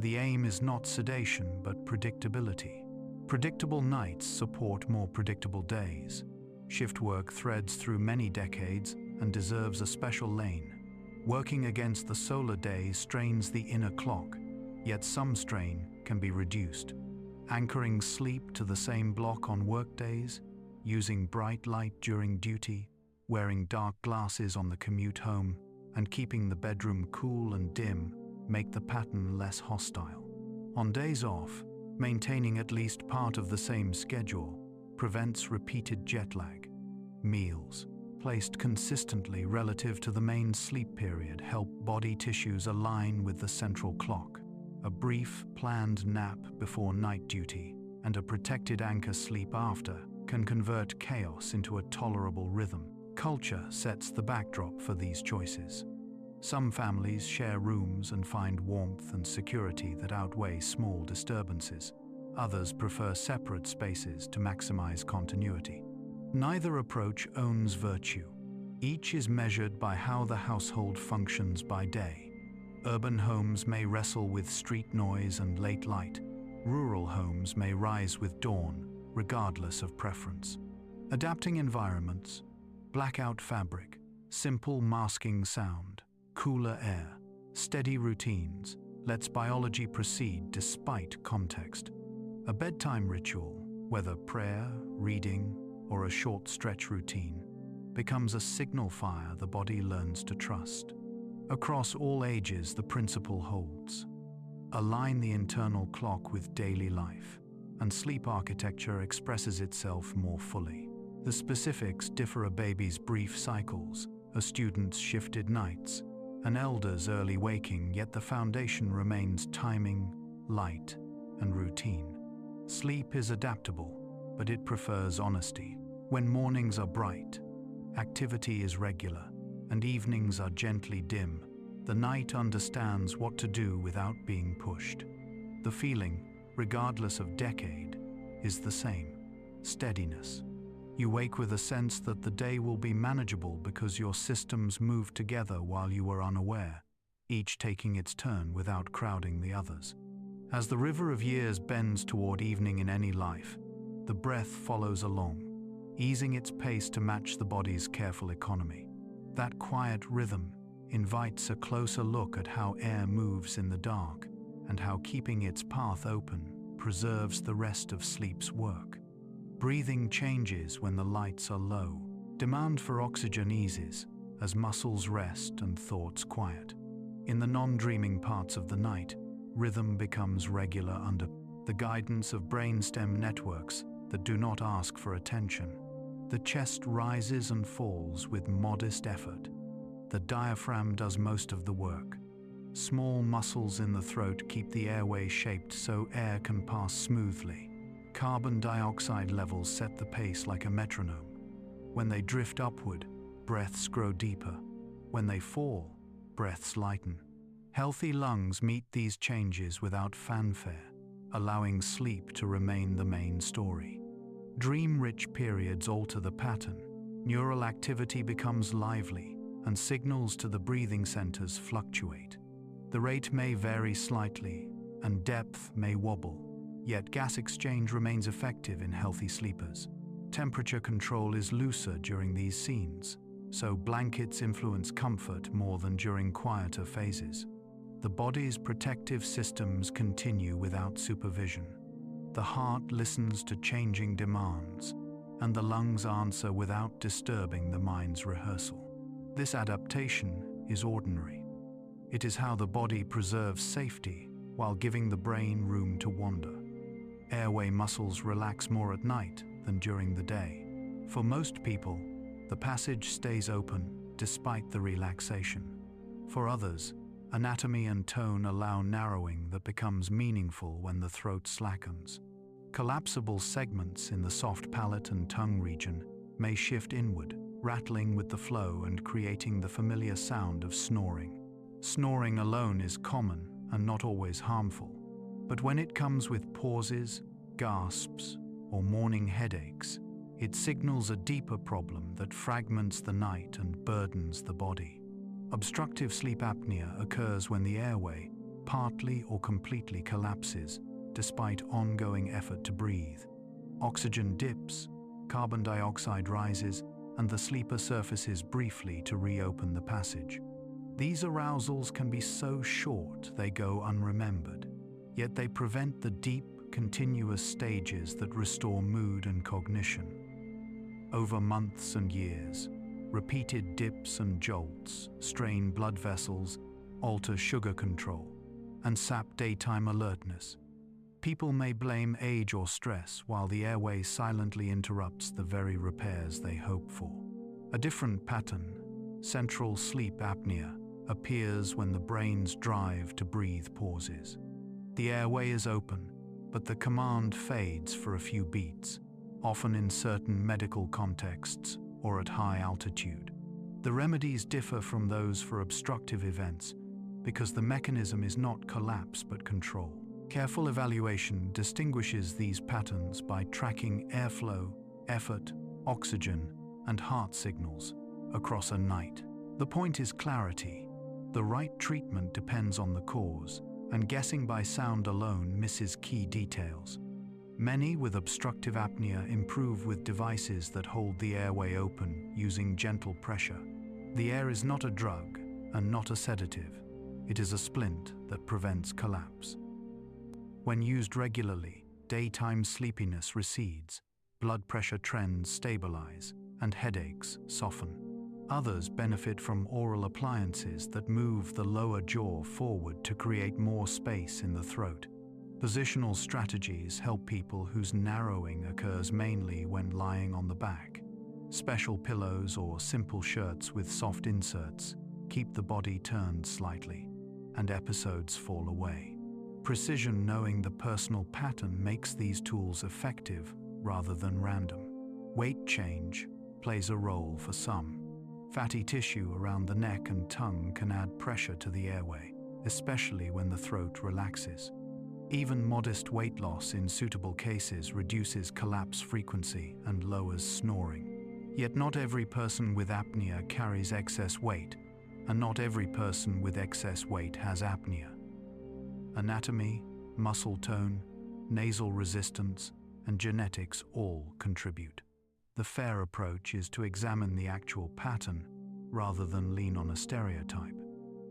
The aim is not sedation, but predictability. Predictable nights support more predictable days. Shift work threads through many decades and deserves a special lane. Working against the solar day strains the inner clock, yet some strain can be reduced. Anchoring sleep to the same block on workdays, using bright light during duty, wearing dark glasses on the commute home, and keeping the bedroom cool and dim make the pattern less hostile. On days off, maintaining at least part of the same schedule prevents repeated jet lag. Meals, placed consistently relative to the main sleep period, help body tissues align with the central clock. A brief, planned nap before night duty and a protected anchor sleep after can convert chaos into a tolerable rhythm. Culture sets the backdrop for these choices. Some families share rooms and find warmth and security that outweigh small disturbances. Others prefer separate spaces to maximize continuity. Neither approach owns virtue. Each is measured by how the household functions by day. Urban homes may wrestle with street noise and late light. Rural homes may rise with dawn, regardless of preference. Adapting environments, blackout fabric, simple masking sound, cooler air, steady routines lets biology proceed despite context. A bedtime ritual, whether prayer, reading, or a short stretch routine, becomes a signal fire the body learns to trust. Across all ages, the principle holds. Align the internal clock with daily life, and sleep architecture expresses itself more fully. The specifics differ: a baby's brief cycles, a student's shifted nights, An elder's early waking, yet the foundation remains timing, light, and routine. Sleep is adaptable, but it prefers honesty. When mornings are bright, activity is regular, and evenings are gently dim, the night understands what to do without being pushed. The feeling, regardless of decade, is the same: steadiness. You wake with a sense that the day will be manageable because your systems move together while you are unaware, each taking its turn without crowding the others. As the river of years bends toward evening in any life, the breath follows along, easing its pace to match the body's careful economy. That quiet rhythm invites a closer look at how air moves in the dark and how keeping its path open preserves the rest of sleep's work. Breathing changes when the lights are low. Demand for oxygen eases as muscles rest and thoughts quiet. In the non-dreaming parts of the night, rhythm becomes regular under the guidance of brainstem networks that do not ask for attention. The chest rises and falls with modest effort. The diaphragm does most of the work. Small muscles in the throat keep the airway shaped so air can pass smoothly. Carbon dioxide levels set the pace like a metronome. When they drift upward, breaths grow deeper. When they fall, breaths lighten. Healthy lungs meet these changes without fanfare, allowing sleep to remain the main story. Dream-rich periods alter the pattern. Neural activity becomes lively, and signals to the breathing centers fluctuate. The rate may vary slightly, and depth may wobble, yet gas exchange remains effective in healthy sleepers. Temperature control is looser during these scenes, so blankets influence comfort more than during quieter phases. The body's protective systems continue without supervision. The heart listens to changing demands, and the lungs answer without disturbing the mind's rehearsal. This adaptation is ordinary. It is how the body preserves safety while giving the brain room to wander. Airway muscles relax more at night than during the day. For most people, the passage stays open despite the relaxation. For others, anatomy and tone allow narrowing that becomes meaningful when the throat slackens. Collapsible segments in the soft palate and tongue region may shift inward, rattling with the flow and creating the familiar sound of snoring. Snoring alone is common and not always harmful, but when it comes with pauses, gasps, or morning headaches, it signals a deeper problem that fragments the night and burdens the body. Obstructive sleep apnea occurs when the airway partly or completely collapses, despite ongoing effort to breathe. Oxygen dips, carbon dioxide rises, and the sleeper surfaces briefly to reopen the passage. These arousals can be so short they go unremembered, yet they prevent the deep, continuous stages that restore mood and cognition. Over months and years, repeated dips and jolts strain blood vessels, alter sugar control, and sap daytime alertness. People may blame age or stress, while the airway silently interrupts the very repairs they hope for. A different pattern, central sleep apnea, appears when the brain's drive to breathe pauses. The airway is open, but the command fades for a few beats, often in certain medical contexts or at high altitude. The remedies differ from those for obstructive events because the mechanism is not collapse but control. Careful evaluation distinguishes these patterns by tracking airflow, effort, oxygen, and heart signals across a night. The point is clarity. The right treatment depends on the cause, and guessing by sound alone misses key details. Many with obstructive apnea improve with devices that hold the airway open using gentle pressure. The air is not a drug and not a sedative. It is a splint that prevents collapse. When used regularly, daytime sleepiness recedes, blood pressure trends stabilize, and headaches soften. Others benefit from oral appliances that move the lower jaw forward to create more space in the throat. Positional strategies help people whose narrowing occurs mainly when lying on the back. Special pillows or simple shirts with soft inserts keep the body turned slightly, and episodes fall away. Precision knowing the personal pattern makes these tools effective rather than random. Weight change plays a role for some. Fatty tissue around the neck and tongue can add pressure to the airway, especially when the throat relaxes. Even modest weight loss in suitable cases reduces collapse frequency and lowers snoring. Yet not every person with apnea carries excess weight, and not every person with excess weight has apnea. Anatomy, muscle tone, nasal resistance, and genetics all contribute. The fair approach is to examine the actual pattern rather than lean on a stereotype.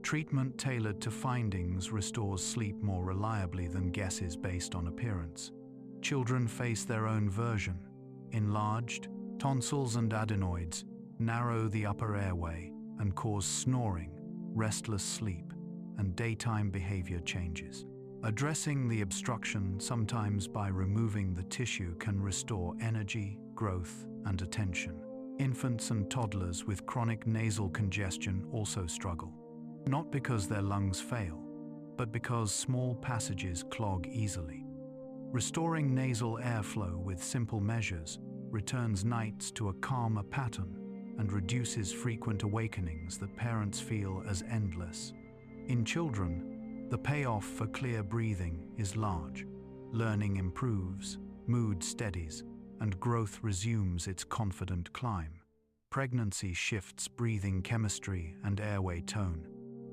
Treatment tailored to findings restores sleep more reliably than guesses based on appearance. Children face their own version. Enlarged tonsils and adenoids narrow the upper airway and cause snoring, restless sleep, and daytime behavior changes. Addressing the obstruction, sometimes by removing the tissue, can restore energy, growth, and attention. Infants and toddlers with chronic nasal congestion also struggle, not because their lungs fail, but because small passages clog easily. Restoring nasal airflow with simple measures returns nights to a calmer pattern and reduces frequent awakenings that parents feel as endless. In children, the payoff for clear breathing is large. Learning improves, mood steadies, and growth resumes its confident climb. Pregnancy shifts breathing chemistry and airway tone.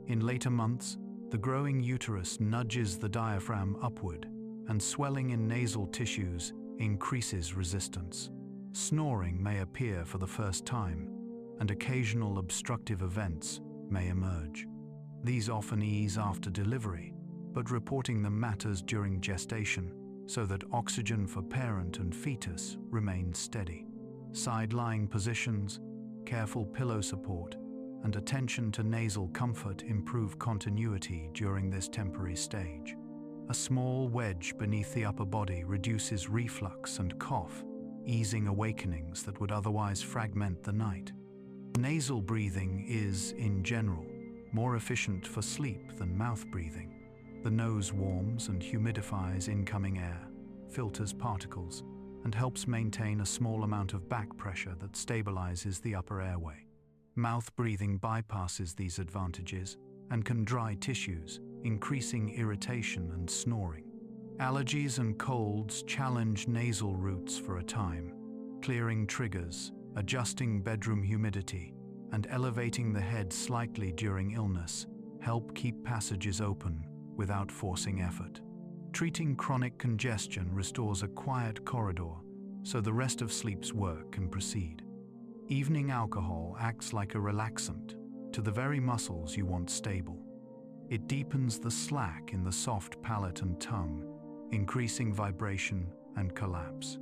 In later months, the growing uterus nudges the diaphragm upward, and swelling in nasal tissues increases resistance. Snoring may appear for the first time, and occasional obstructive events may emerge. These often ease after delivery, but reporting them matters during gestation so that oxygen for parent and fetus remains steady. Side-lying positions, careful pillow support, and attention to nasal comfort improve continuity during this temporary stage. A small wedge beneath the upper body reduces reflux and cough, easing awakenings that would otherwise fragment the night. Nasal breathing is, in general, more efficient for sleep than mouth breathing. The nose warms and humidifies incoming air, filters particles, and helps maintain a small amount of back pressure that stabilizes the upper airway. Mouth breathing bypasses these advantages and can dry tissues, increasing irritation and snoring. Allergies and colds challenge nasal routes for a time. Clearing triggers, adjusting bedroom humidity, and elevating the head slightly during illness help keep passages open without forcing effort. Treating chronic congestion restores a quiet corridor so the rest of sleep's work can proceed. Evening alcohol acts like a relaxant to the very muscles you want stable. It deepens the slack in the soft palate and tongue, increasing vibration and collapse.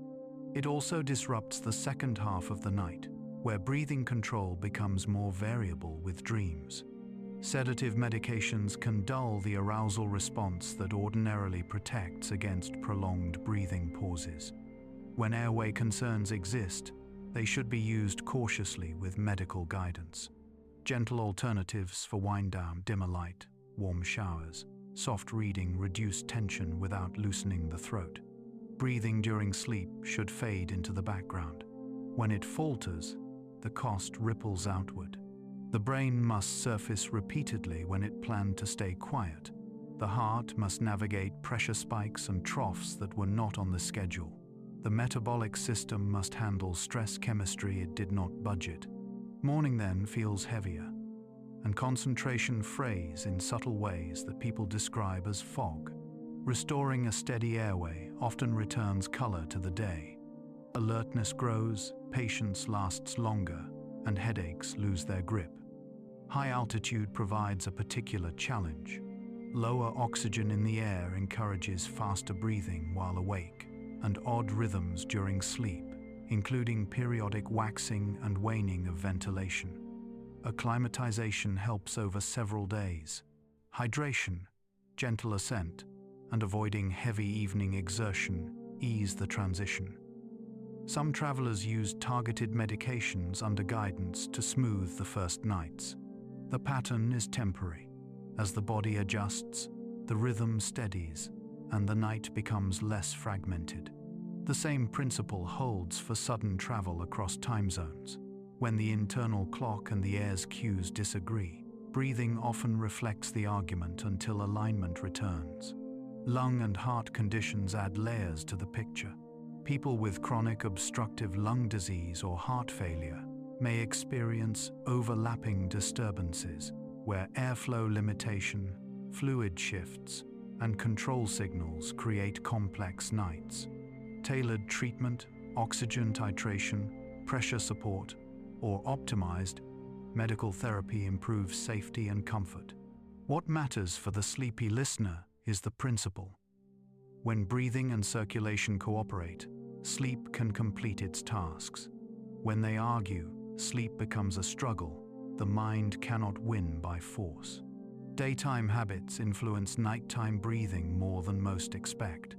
It also disrupts the second half of the night, where breathing control becomes more variable with dreams. Sedative medications can dull the arousal response that ordinarily protects against prolonged breathing pauses. When airway concerns exist, they should be used cautiously with medical guidance. Gentle alternatives for wind-down: dimmer light, warm showers, soft reading reduce tension without loosening the throat. Breathing during sleep should fade into the background. When it falters, the cost ripples outward. The brain must surface repeatedly when it planned to stay quiet. The heart must navigate pressure spikes and troughs that were not on the schedule. The metabolic system must handle stress chemistry it did not budget. Morning then feels heavier, and concentration frays in subtle ways that people describe as fog. Restoring a steady airway often returns color to the day. Alertness grows, patience lasts longer, and headaches lose their grip. High altitude provides a particular challenge. Lower oxygen in the air encourages faster breathing while awake, and odd rhythms during sleep, including periodic waxing and waning of ventilation. Acclimatization helps over several days. Hydration, gentle ascent, and avoiding heavy evening exertion ease the transition. Some travelers use targeted medications under guidance to smooth the first nights. The pattern is temporary. As the body adjusts, the rhythm steadies, and the night becomes less fragmented. The same principle holds for sudden travel across time zones. When the internal clock and the air's cues disagree, breathing often reflects the argument until alignment returns. Lung and heart conditions add layers to the picture. People with chronic obstructive lung disease or heart failure may experience overlapping disturbances where airflow limitation, fluid shifts, and control signals create complex nights. Tailored treatment, oxygen titration, pressure support, or optimized medical therapy improves safety and comfort. What matters for the sleepy listener is the principle. When breathing and circulation cooperate, sleep can complete its tasks. When they argue, sleep becomes a struggle. The mind cannot win by force. Daytime habits influence nighttime breathing more than most expect.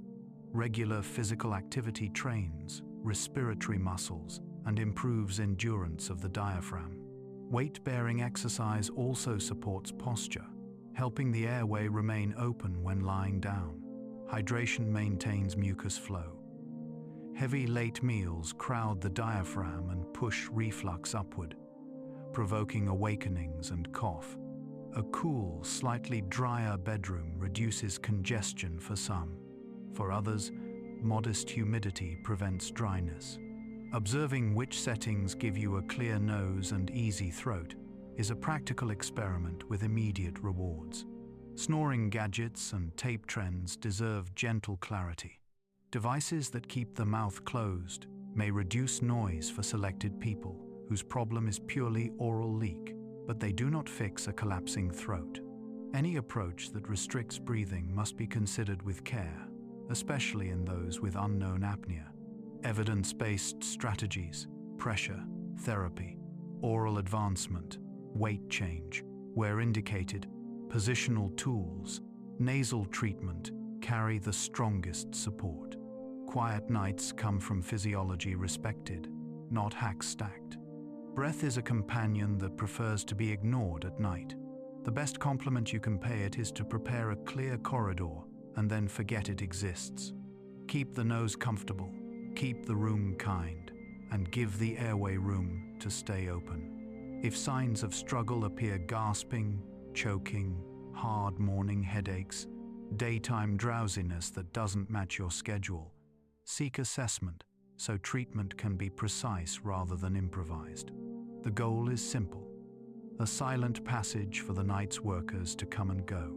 Regular physical activity trains respiratory muscles and improves endurance of the diaphragm. Weight-bearing exercise also supports posture, helping the airway remain open when lying down. Hydration maintains mucus flow. Heavy late meals crowd the diaphragm and push reflux upward, provoking awakenings and cough. A cool, slightly drier bedroom reduces congestion for some. For others, modest humidity prevents dryness. Observing which settings give you a clear nose and easy throat is a practical experiment with immediate rewards. Snoring gadgets and tape trends deserve gentle clarity. Devices that keep the mouth closed may reduce noise for selected people whose problem is purely oral leak, but they do not fix a collapsing throat. Any approach that restricts breathing must be considered with care, especially in those with unknown apnea. Evidence-based strategies, pressure, therapy, oral advancement, weight change, where indicated, positional tools, nasal treatment carry the strongest support. Quiet nights come from physiology respected, not hacks stacked. Breath is a companion that prefers to be ignored at night. The best compliment you can pay it is to prepare a clear corridor and then forget it exists. Keep the nose comfortable, keep the room kind, and give the airway room to stay open. If signs of struggle appear, gasping, choking, hard morning headaches, daytime drowsiness that doesn't match your schedule, seek assessment so treatment can be precise rather than improvised. The goal is simple: a silent passage for the night's workers to come and go,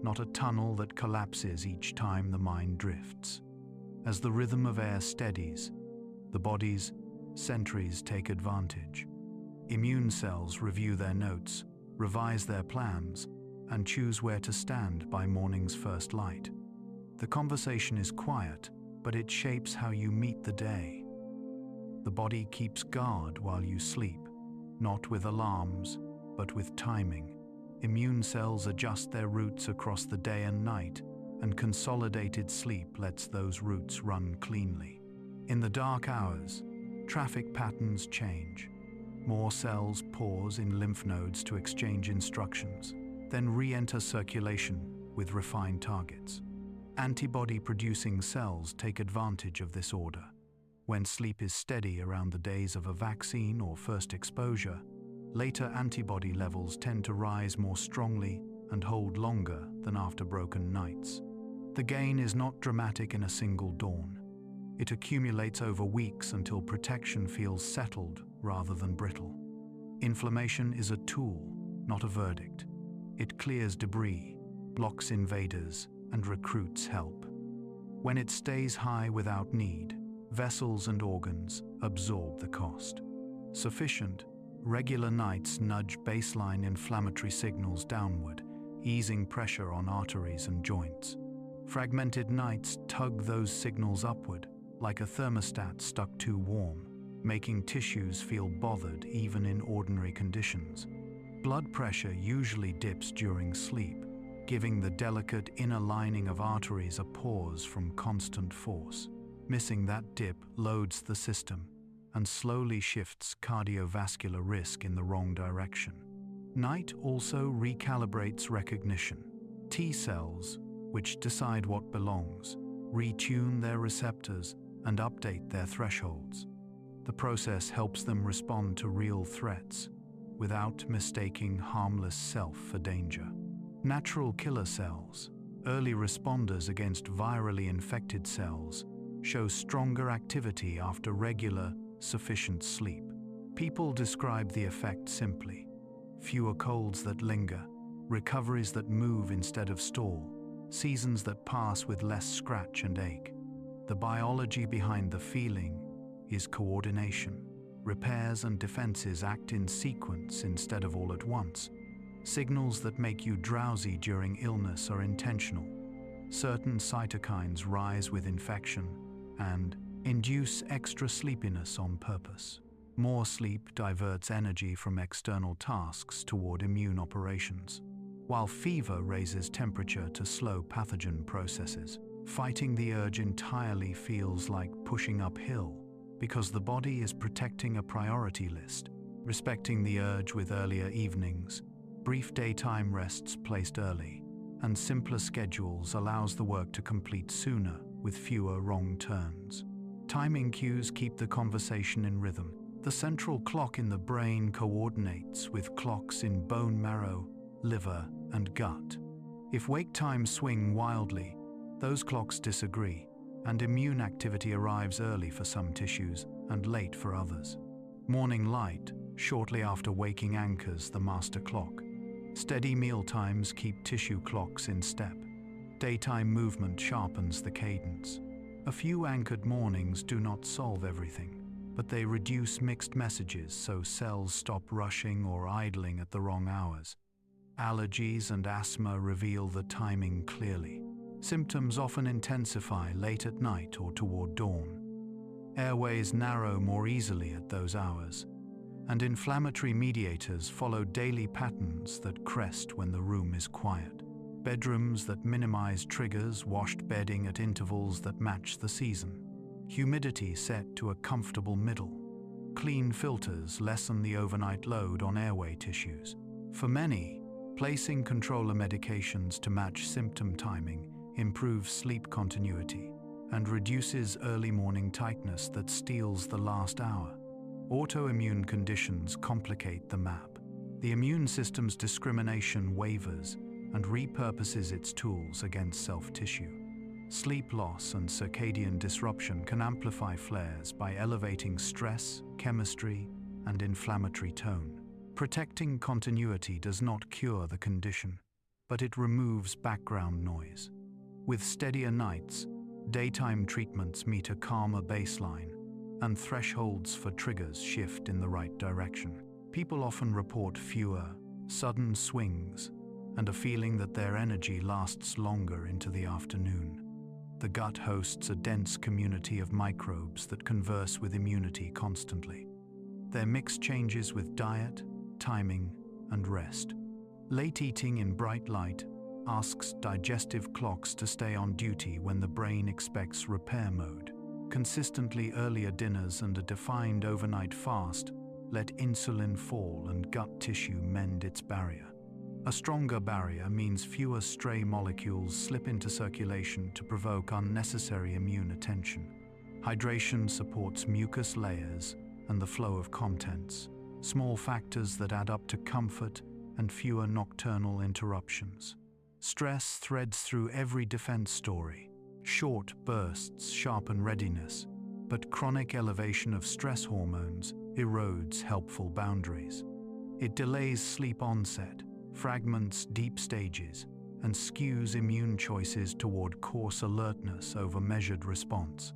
not a tunnel that collapses each time the mind drifts. As the rhythm of air steadies, the body's sentries take advantage. Immune cells review their notes, revise their plans, and choose where to stand by morning's first light. The conversation is quiet, but it shapes how you meet the day. The body keeps guard while you sleep, not with alarms, but with timing. Immune cells adjust their routes across the day and night, and consolidated sleep lets those routes run cleanly. In the dark hours, traffic patterns change. More cells pause in lymph nodes to exchange instructions, then re-enter circulation with refined targets. Antibody-producing cells take advantage of this order. When sleep is steady around the days of a vaccine or first exposure, later antibody levels tend to rise more strongly and hold longer than after broken nights. The gain is not dramatic in a single dawn. It accumulates over weeks until protection feels settled rather than brittle. Inflammation is a tool, not a verdict. It clears debris, blocks invaders, and recruits help. When it stays high without need, vessels and organs absorb the cost. Sufficient, regular nights nudge baseline inflammatory signals downward, easing pressure on arteries and joints. Fragmented nights tug those signals upward, like a thermostat stuck too warm, making tissues feel bothered even in ordinary conditions. Blood pressure usually dips during sleep, giving the delicate inner lining of arteries a pause from constant force. Missing that dip loads the system and slowly shifts cardiovascular risk in the wrong direction. Night also recalibrates recognition. T cells, which decide what belongs, retune their receptors and update their thresholds. The process helps them respond to real threats without mistaking harmless self for danger. Natural killer cells, early responders against virally infected cells, show stronger activity after regular, sufficient sleep. People describe the effect simply: fewer colds that linger, recoveries that move instead of stall, seasons that pass with less scratch and ache. The biology behind the feeling is coordination. Repairs and defenses act in sequence instead of all at once. Signals that make you drowsy during illness are intentional. Certain cytokines rise with infection and induce extra sleepiness on purpose. More sleep diverts energy from external tasks toward immune operations, while fever raises temperature to slow pathogen processes. Fighting the urge entirely feels like pushing uphill because the body is protecting a priority list, respecting the urge with earlier evenings, brief daytime rests placed early, and simpler schedules allows the work to complete sooner with fewer wrong turns. Timing cues keep the conversation in rhythm. The central clock in the brain coordinates with clocks in bone marrow, liver, and gut. If wake times swing wildly, those clocks disagree, and immune activity arrives early for some tissues and late for others. Morning light, shortly after waking, anchors the master clock. Steady meal times keep tissue clocks in step. Daytime movement sharpens the cadence. A few anchored mornings do not solve everything, but they reduce mixed messages so cells stop rushing or idling at the wrong hours. Allergies and asthma reveal the timing clearly. Symptoms often intensify late at night or toward dawn. Airways narrow more easily at those hours, and inflammatory mediators follow daily patterns that crest when the room is quiet. Bedrooms that minimize triggers, washed bedding at intervals that match the season. Humidity set to a comfortable middle. Clean filters lessen the overnight load on airway tissues. For many, placing controller medications to match symptom timing improves sleep continuity and reduces early morning tightness that steals the last hour. Autoimmune conditions complicate the map. The immune system's discrimination wavers and repurposes its tools against self-tissue. Sleep loss and circadian disruption can amplify flares by elevating stress, chemistry, and inflammatory tone. Protecting continuity does not cure the condition, but it removes background noise. With steadier nights, daytime treatments meet a calmer baseline, and thresholds for triggers shift in the right direction. People often report fewer, sudden swings and a feeling that their energy lasts longer into the afternoon. The gut hosts a dense community of microbes that converse with immunity constantly. Their mix changes with diet, timing, and rest. Late eating in bright light asks digestive clocks to stay on duty when the brain expects repair mode. Consistently earlier dinners and a defined overnight fast let insulin fall and gut tissue mend its barrier. A stronger barrier means fewer stray molecules slip into circulation to provoke unnecessary immune attention. Hydration supports mucus layers and the flow of contents, small factors that add up to comfort and fewer nocturnal interruptions. Stress threads through every defense story. Short bursts sharpen readiness, but chronic elevation of stress hormones erodes helpful boundaries. It delays sleep onset, fragments deep stages, and skews immune choices toward coarse alertness over measured response.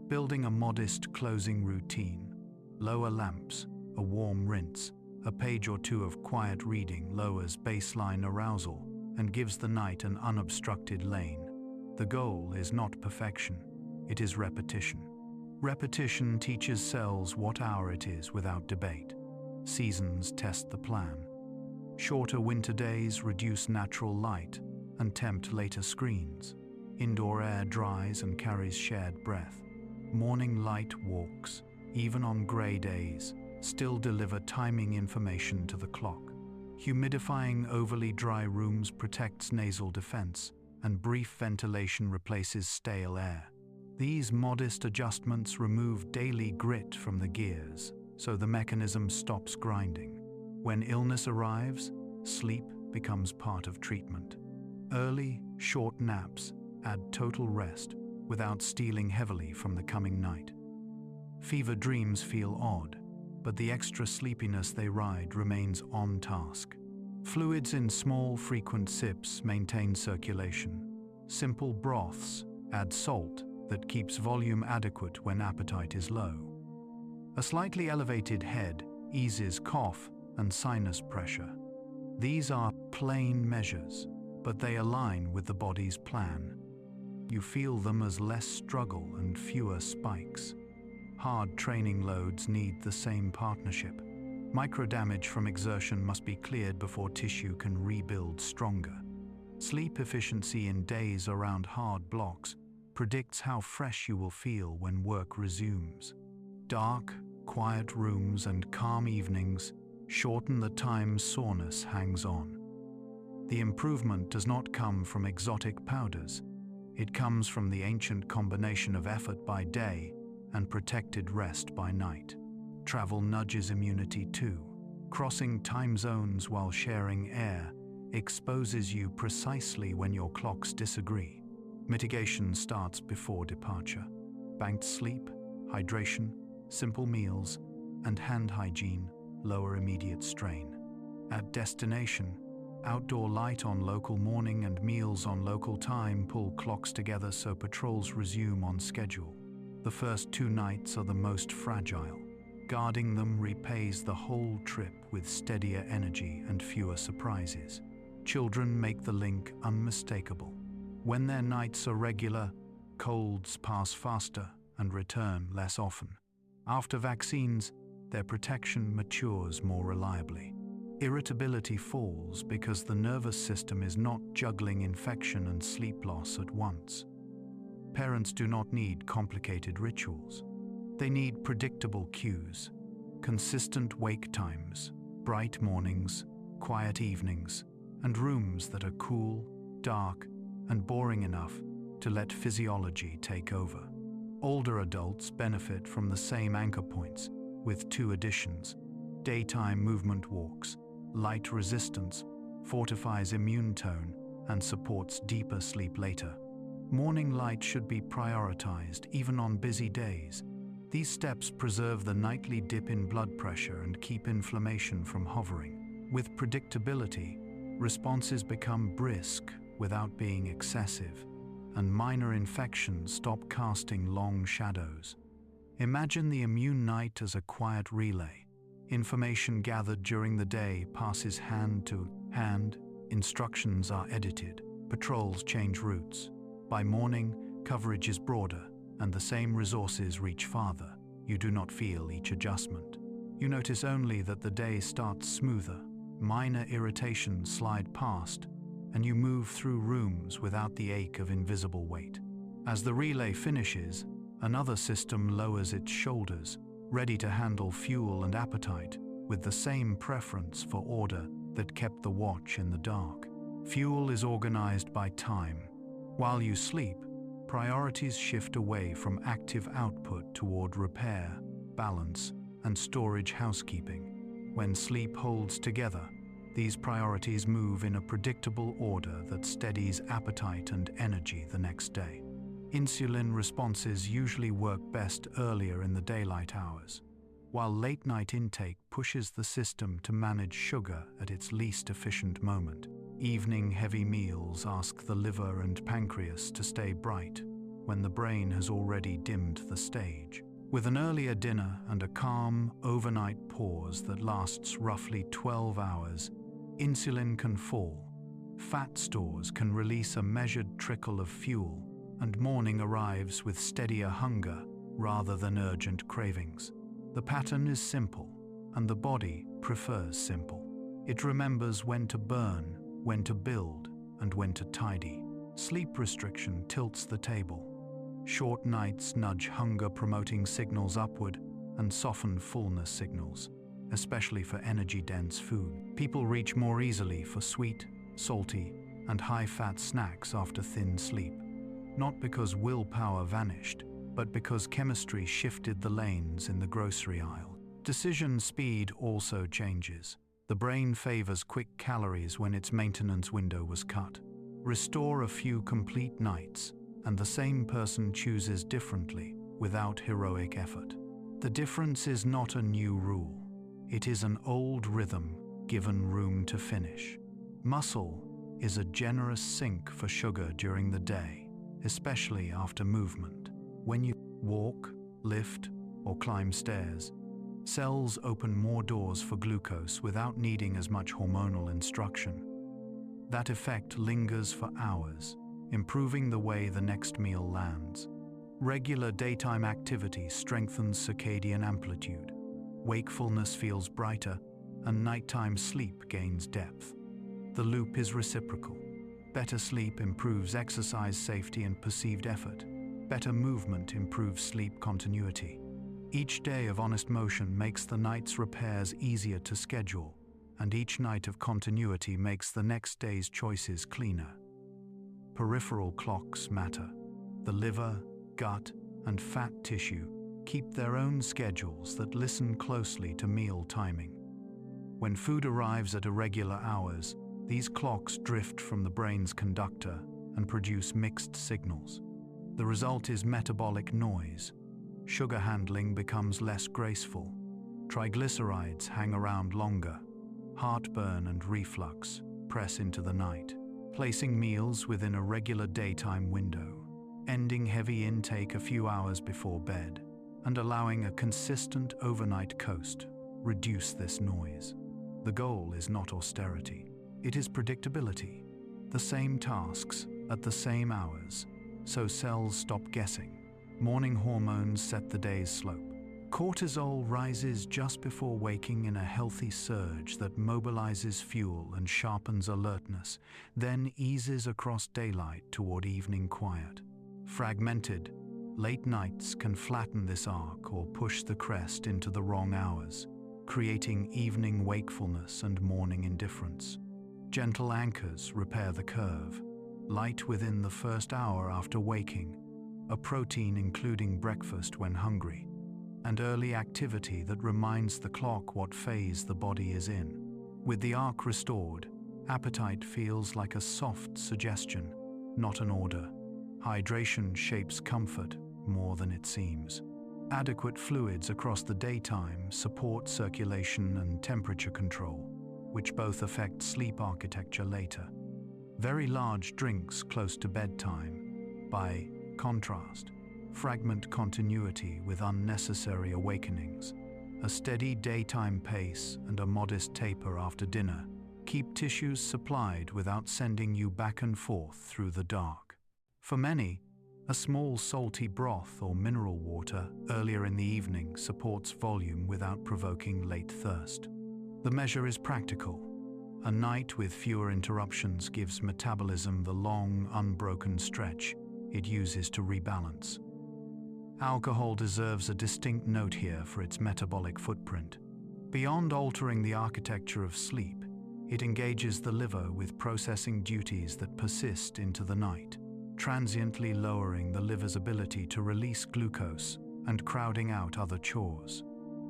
Building a modest closing routine, lower lamps, a warm rinse, a page or two of quiet reading lowers baseline arousal and gives the night an unobstructed lane. The goal is not perfection, it is repetition. Repetition teaches cells what hour it is without debate. Seasons test the plan. Shorter winter days reduce natural light and tempt later screens. Indoor air dries and carries shared breath. Morning light walks, even on grey days, still deliver timing information to the clock. Humidifying overly dry rooms protects nasal defense, and brief ventilation replaces stale air. These modest adjustments remove daily grit from the gears, so the mechanism stops grinding. When illness arrives, sleep becomes part of treatment. Early, short naps add total rest without stealing heavily from the coming night. Fever dreams feel odd, but the extra sleepiness they ride remains on task. Fluids in small, frequent sips maintain circulation. Simple broths add salt that keeps volume adequate when appetite is low. A slightly elevated head eases cough and sinus pressure. These are plain measures, but they align with the body's plan. You feel them as less struggle and fewer spikes. Hard training loads need the same partnership. Microdamage from exertion must be cleared before tissue can rebuild stronger. Sleep efficiency in days around hard blocks predicts how fresh you will feel when work resumes. Dark, quiet rooms and calm evenings shorten the time soreness hangs on. The improvement does not come from exotic powders. It comes from the ancient combination of effort by day and protected rest by night. Travel nudges immunity too. Crossing time zones while sharing air exposes you precisely when your clocks disagree. Mitigation starts before departure. Banked sleep, hydration, simple meals, and hand hygiene lower immediate strain. At destination, outdoor light on local morning and meals on local time pull clocks together so patrols resume on schedule. The first 2 nights are the most fragile. Guarding them repays the whole trip with steadier energy and fewer surprises. Children make the link unmistakable. When their nights are regular, colds pass faster and return less often. After vaccines, their protection matures more reliably. Irritability falls because the nervous system is not juggling infection and sleep loss at once. Parents do not need complicated rituals. They need predictable cues, consistent wake times, bright mornings, quiet evenings, and rooms that are cool, dark, and boring enough to let physiology take over. Older adults benefit from the same anchor points, with 2 additions. Daytime movement walks, light resistance, fortifies immune tone, and supports deeper sleep later. Morning light should be prioritized even on busy days. These steps preserve the nightly dip in blood pressure and keep inflammation from hovering. With predictability, responses become brisk without being excessive, and minor infections stop casting long shadows. Imagine the immune night as a quiet relay. Information gathered during the day passes hand to hand, instructions are edited, patrols change routes. By morning, coverage is broader, and the same resources reach farther. You do not feel each adjustment. You notice only that the day starts smoother, minor irritations slide past, and you move through rooms without the ache of invisible weight. As the relay finishes, another system lowers its shoulders, ready to handle fuel and appetite, with the same preference for order that kept the watch in the dark. Fuel is organized by time. While you sleep, priorities shift away from active output toward repair, balance, and storage housekeeping. When sleep holds together, these priorities move in a predictable order that steadies appetite and energy the next day. Insulin responses usually work best earlier in the daylight hours, while late-night intake pushes the system to manage sugar at its least efficient moment. Evening heavy meals ask the liver and pancreas to stay bright when the brain has already dimmed the stage. With an earlier dinner and a calm, overnight pause that lasts roughly 12 hours, insulin can fall. Fat stores can release a measured trickle of fuel, and morning arrives with steadier hunger rather than urgent cravings. The pattern is simple, and the body prefers simple. It remembers when to burn, when to build, and when to tidy. Sleep restriction tilts the table. Short nights nudge hunger-promoting signals upward and soften fullness signals. especially for energy-dense food. People reach more easily for sweet, salty, and high-fat snacks after thin sleep, not because willpower vanished, but because chemistry shifted the lanes in the grocery aisle. Decision speed also changes. The brain favors quick calories when its maintenance window was cut. Restore a few complete nights, and the same person chooses differently without heroic effort. The difference is not a new rule. It is an old rhythm given room to finish. Muscle is a generous sink for sugar during the day, especially after movement. When you walk, lift, or climb stairs, cells open more doors for glucose without needing as much hormonal instruction. That effect lingers for hours, improving the way the next meal lands. Regular daytime activity strengthens circadian amplitude. Wakefulness feels brighter, and nighttime sleep gains depth. The loop is reciprocal. Better sleep improves exercise safety and perceived effort. Better movement improves sleep continuity. Each day of honest motion makes the night's repairs easier to schedule, and each night of continuity makes the next day's choices cleaner. Peripheral clocks matter. The liver, gut, and fat tissue keep their own schedules that listen closely to meal timing. When food arrives at irregular hours, these clocks drift from the brain's conductor and produce mixed signals. The result is metabolic noise. Sugar handling becomes less graceful. Triglycerides hang around longer. Heartburn and reflux press into the night, placing meals within a regular daytime window, ending heavy intake a few hours before bed, and allowing a consistent overnight coast. Reduce this noise. The goal is not austerity. It is predictability. The same tasks at the same hours, so cells stop guessing. Morning hormones set the day's slope. Cortisol rises just before waking in a healthy surge that mobilizes fuel and sharpens alertness, then eases across daylight toward evening quiet. Fragmented, late nights can flatten this arc or push the crest into the wrong hours, creating evening wakefulness and morning indifference. Gentle anchors repair the curve. Light within the first hour after waking, a protein including breakfast when hungry, and early activity that reminds the clock what phase the body is in. With the arc restored, appetite feels like a soft suggestion, not an order. Hydration shapes comfort more than it seems. Adequate fluids across the daytime support circulation and temperature control, which both affect sleep architecture later. Very large drinks close to bedtime, by contrast, fragment continuity with unnecessary awakenings. A steady daytime pace and a modest taper after dinner keep tissues supplied without sending you back and forth through the dark. For many, a small salty broth or mineral water earlier in the evening supports volume without provoking late thirst. The measure is practical. A night with fewer interruptions gives metabolism the long, unbroken stretch it uses to rebalance. Alcohol deserves a distinct note here for its metabolic footprint. Beyond altering the architecture of sleep, it engages the liver with processing duties that persist into the night, transiently lowering the liver's ability to release glucose and crowding out other chores.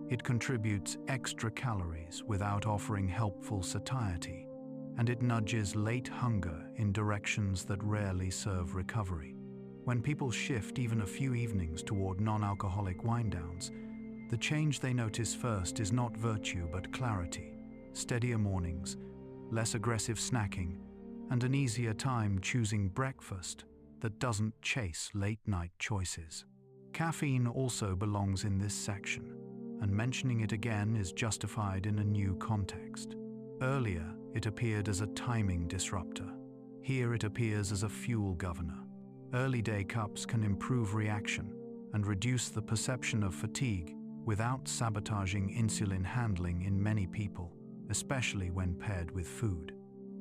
It contributes extra calories without offering helpful satiety, and it nudges late hunger in directions that rarely serve recovery. When people shift even a few evenings toward non-alcoholic wind-downs, the change they notice first is not virtue but clarity, steadier mornings, less aggressive snacking, and an easier time choosing breakfast that doesn't chase late-night choices. Caffeine also belongs in this section, and mentioning it again is justified in a new context. Earlier, it appeared as a timing disruptor. Here it appears as a fuel governor. Early day cups can improve reaction and reduce the perception of fatigue without sabotaging insulin handling in many people, especially when paired with food.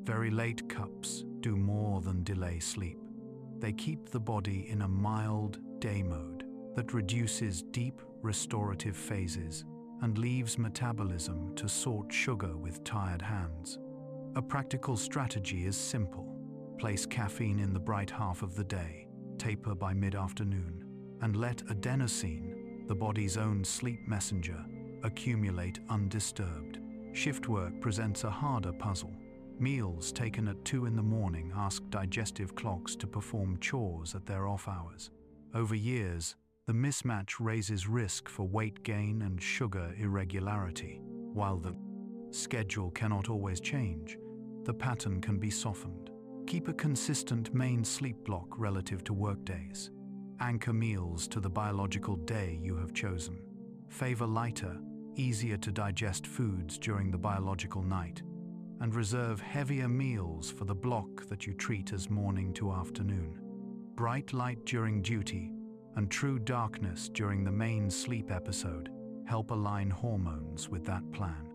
Very late cups do more than delay sleep. They keep the body in a mild day mode that reduces deep restorative phases and leaves metabolism to sort sugar with tired hands. A practical strategy is simple. Place caffeine in the bright half of the day, taper by mid-afternoon, and let adenosine, the body's own sleep messenger, accumulate undisturbed. Shift work presents a harder puzzle. Meals taken at 2 in the morning ask digestive clocks to perform chores at their off hours. Over years, the mismatch raises risk for weight gain and sugar irregularity. While the schedule cannot always change, the pattern can be softened. Keep a consistent main sleep block relative to workdays. Anchor meals to the biological day you have chosen. Favor lighter, easier to digest foods during the biological night, and reserve heavier meals for the block that you treat as morning to afternoon. Bright light during duty and true darkness during the main sleep episode help align hormones with that plan.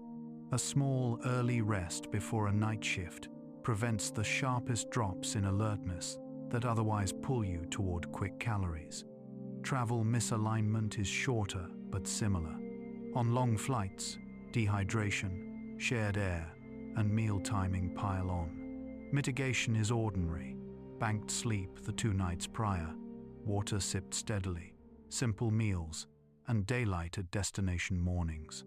A small early rest before a night shift prevents the sharpest drops in alertness that otherwise pull you toward quick calories. Travel misalignment is shorter but similar. On long flights, dehydration, shared air, and meal timing pile on. Mitigation is ordinary. Banked sleep the 2 nights prior, water sipped steadily, simple meals, and daylight at destination mornings.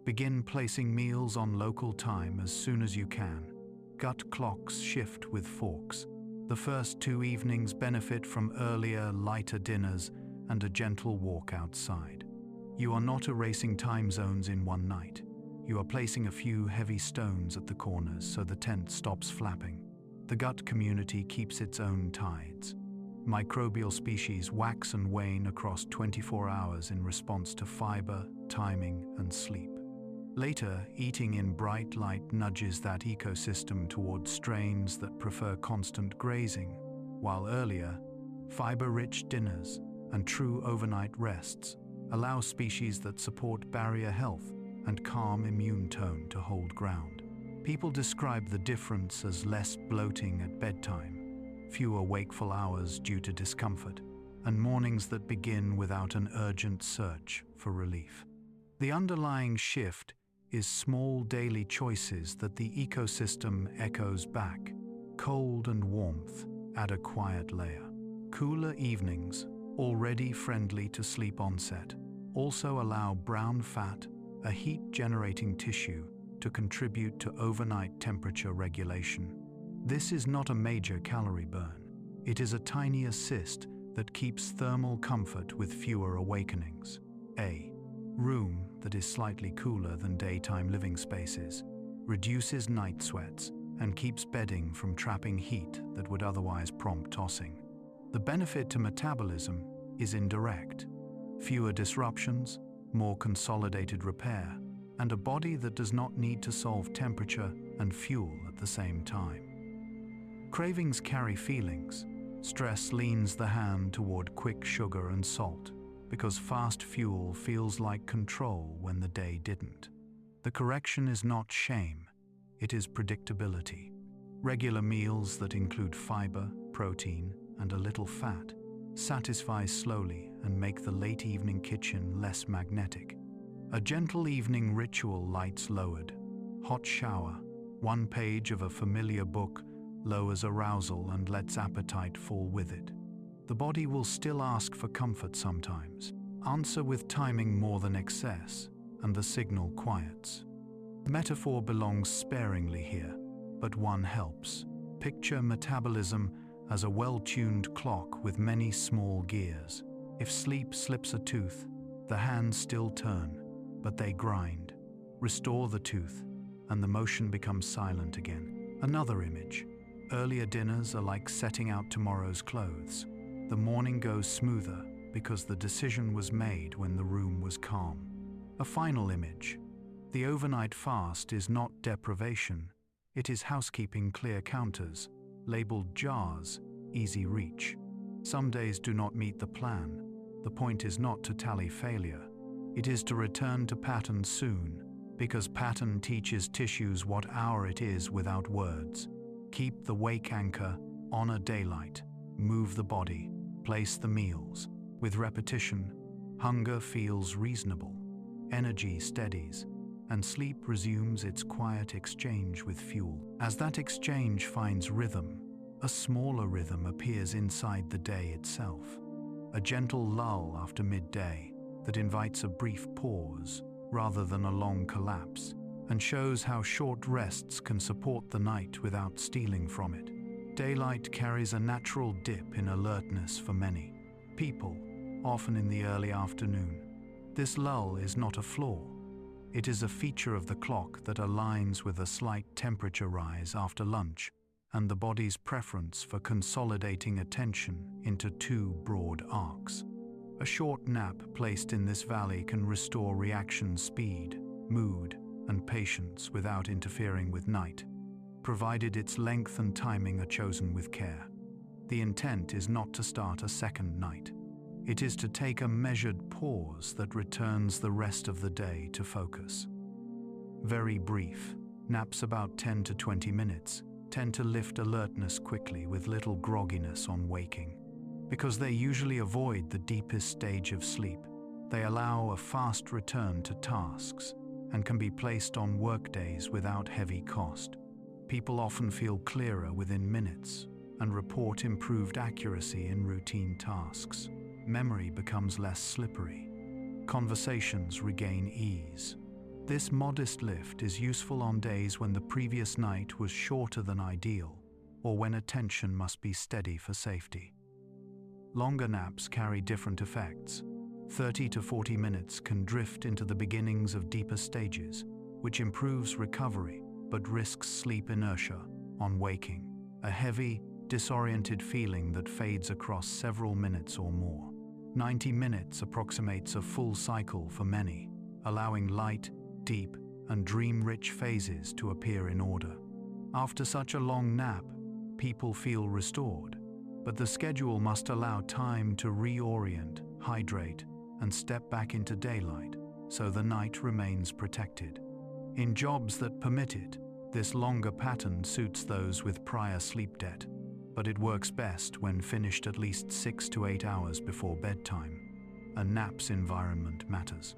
Begin placing meals on local time as soon as you can. Gut clocks shift with forks. The first 2 evenings benefit from earlier, lighter dinners and a gentle walk outside. You are not erasing time zones in one night. You are placing a few heavy stones at the corners so the tent stops flapping. The gut community keeps its own tides. Microbial species wax and wane across 24 hours in response to fiber, timing, and sleep. Later, eating in bright light nudges that ecosystem toward strains that prefer constant grazing, while earlier, fiber-rich dinners and true overnight rests allow species that support barrier health and calm immune tone to hold ground. People describe the difference as less bloating at bedtime, fewer wakeful hours due to discomfort, and mornings that begin without an urgent search for relief. The underlying shift is small daily choices that the ecosystem echoes back. Cold and warmth add a quiet layer. Cooler evenings, already friendly to sleep onset, also allow brown fat, a heat-generating tissue, to contribute to overnight temperature regulation. This is not a major calorie burn. It is a tiny assist that keeps thermal comfort with fewer awakenings. A room that is slightly cooler than daytime living spaces reduces night sweats and keeps bedding from trapping heat that would otherwise prompt tossing. The benefit to metabolism is indirect. Fewer disruptions, more consolidated repair, and a body that does not need to solve temperature and fuel at the same time. Cravings carry feelings. Stress leans the hand toward quick sugar and salt, because fast fuel feels like control when the day didn't. The correction is not shame, it is predictability. Regular meals that include fiber, protein, and a little fat satisfy slowly and make the late evening kitchen less magnetic. A gentle evening ritual, lights lowered, hot shower, 1 page of a familiar book lowers arousal and lets appetite fall with it. The body will still ask for comfort sometimes. Answer with timing more than excess, and the signal quiets. Metaphor belongs sparingly here, but one helps. Picture metabolism as a well-tuned clock with many small gears. If sleep slips a tooth, the hands still turn, but they grind. Restore the tooth, and the motion becomes silent again. Another image. Earlier dinners are like setting out tomorrow's clothes. The morning goes smoother because the decision was made when the room was calm. A final image. The overnight fast is not deprivation. It is housekeeping clear counters, labeled jars, easy reach. Some days do not meet the plan. The point is not to tally failure. It is to return to pattern soon, because pattern teaches tissues what hour it is without words. Keep the wake anchor, honor daylight, move the body, place the meals. With repetition, hunger feels reasonable. energy steadies, and sleep resumes its quiet exchange with fuel. As that exchange finds rhythm, a smaller rhythm appears inside the day itself, a gentle lull after midday that invites a brief pause rather than a long collapse, and shows how short rests can support the night without stealing from it. Daylight carries a natural dip in alertness for many people, often in the early afternoon. This lull is not a flaw. It is a feature of the clock that aligns with a slight temperature rise after lunch and the body's preference for consolidating attention into two broad arcs. A short nap placed in this valley can restore reaction speed, mood, and patience without interfering with night, provided its length and timing are chosen with care. The intent is not to start a second night. It is to take a measured pause that returns the rest of the day to focus. Very brief, naps about 10 to 20 minutes tend to lift alertness quickly with little grogginess on waking. Because they usually avoid the deepest stage of sleep, they allow a fast return to tasks and can be placed on workdays without heavy cost. People often feel clearer within minutes and report improved accuracy in routine tasks. Memory becomes less slippery. Conversations regain ease. This modest lift is useful on days when the previous night was shorter than ideal, or when attention must be steady for safety. Longer naps carry different effects. 30 to 40 minutes can drift into the beginnings of deeper stages, which improves recovery but risks sleep inertia on waking, a heavy, disoriented feeling that fades across several minutes or more. 90 minutes approximates a full cycle for many, allowing light, deep, and dream-rich phases to appear in order. After such a long nap, people feel restored, but the schedule must allow time to reorient, hydrate, and step back into daylight, so the night remains protected. In jobs that permit it, this longer pattern suits those with prior sleep debt, but it works best when finished at least 6 to 8 hours before bedtime. A nap's environment matters.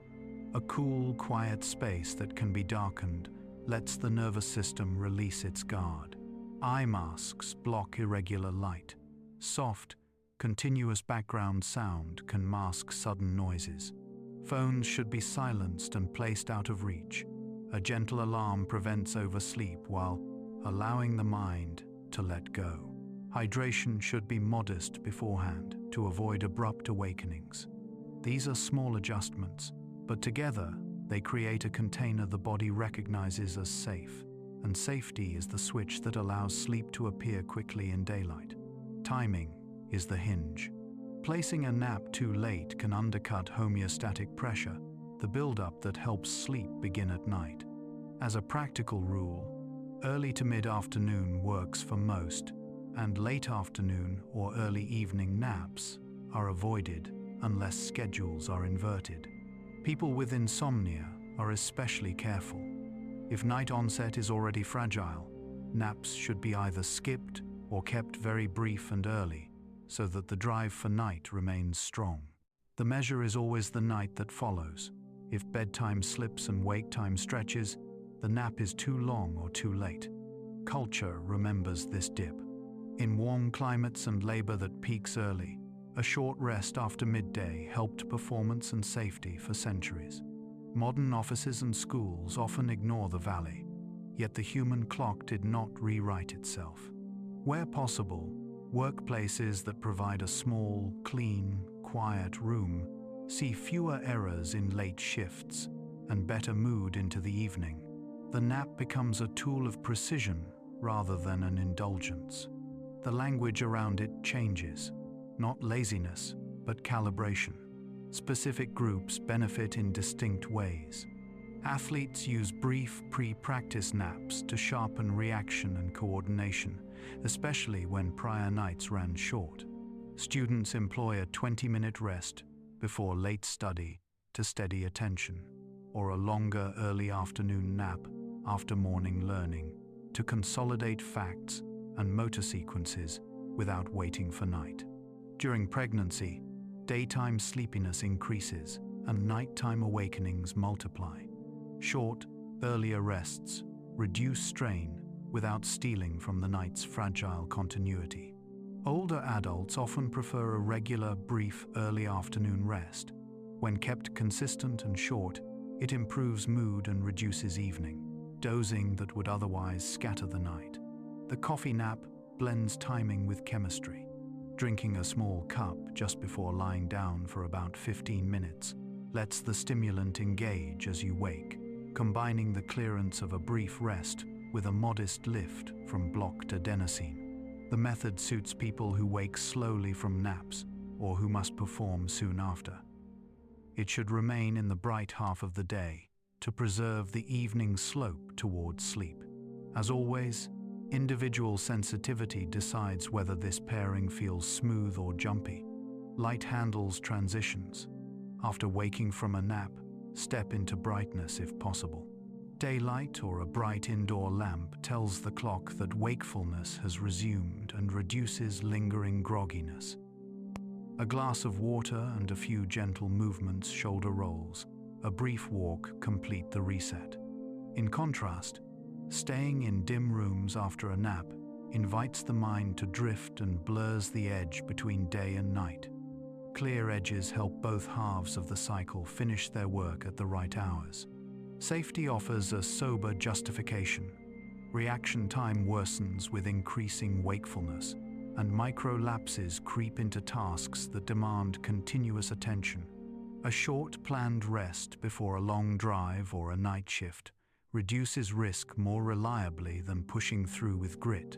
A cool, quiet space that can be darkened lets the nervous system release its guard. Eye masks block irregular light. Soft, continuous background sound can mask sudden noises. Phones should be silenced and placed out of reach. A gentle alarm prevents oversleep while allowing the mind to let go. Hydration should be modest beforehand to avoid abrupt awakenings. These are small adjustments, but together they create a container the body recognizes as safe, and safety is the switch that allows sleep to appear quickly in daylight. Timing is the hinge. Placing a nap too late can undercut homeostatic pressure, the buildup that helps sleep begin at night. As a practical rule, early to mid-afternoon works for most, and late afternoon or early evening naps are avoided unless schedules are inverted. People with insomnia are especially careful. If night onset is already fragile, naps should be either skipped or kept very brief and early, so that the drive for night remains strong. The measure is always the night that follows. If bedtime slips and wake time stretches, the nap is too long or too late. Culture remembers this dip. In warm climates and labor that peaks early, a short rest after midday helped performance and safety for centuries. Modern offices and schools often ignore the valley, yet the human clock did not rewrite itself. Where possible, workplaces that provide a small, clean, quiet room see fewer errors in late shifts and better mood into the evening. The nap becomes a tool of precision rather than an indulgence. The language around it changes, not laziness, but calibration. Specific groups benefit in distinct ways. Athletes use brief pre-practice naps to sharpen reaction and coordination, especially when prior nights ran short. Students employ a 20-minute rest before late study to steady attention, or a longer early afternoon nap after morning learning to consolidate facts and motor sequences without waiting for night. During pregnancy, daytime sleepiness increases and nighttime awakenings multiply. Short, earlier rests reduce strain without stealing from the night's fragile continuity. Older adults often prefer a regular, brief, early afternoon rest. When kept consistent and short, it improves mood and reduces evening dozing that would otherwise scatter the night. The coffee nap blends timing with chemistry. Drinking a small cup just before lying down for about 15 minutes lets the stimulant engage as you wake, combining the clearance of a brief rest with a modest lift from blocked adenosine. The method suits people who wake slowly from naps or who must perform soon after. It should remain in the bright half of the day to preserve the evening slope towards sleep. As always, individual sensitivity decides whether this pairing feels smooth or jumpy. Light handles transitions. After waking from a nap, step into brightness if possible. Daylight or a bright indoor lamp tells the clock that wakefulness has resumed and reduces lingering grogginess. A glass of water and a few gentle movements, shoulder rolls, a brief walk complete the reset. In contrast, staying in dim rooms after a nap invites the mind to drift and blurs the edge between day and night. Clear edges help both halves of the cycle finish their work at the right hours. Safety offers a sober justification. Reaction time worsens with increasing wakefulness, and micro-lapses creep into tasks that demand continuous attention. A short, planned rest before a long drive or a night shift reduces risk more reliably than pushing through with grit.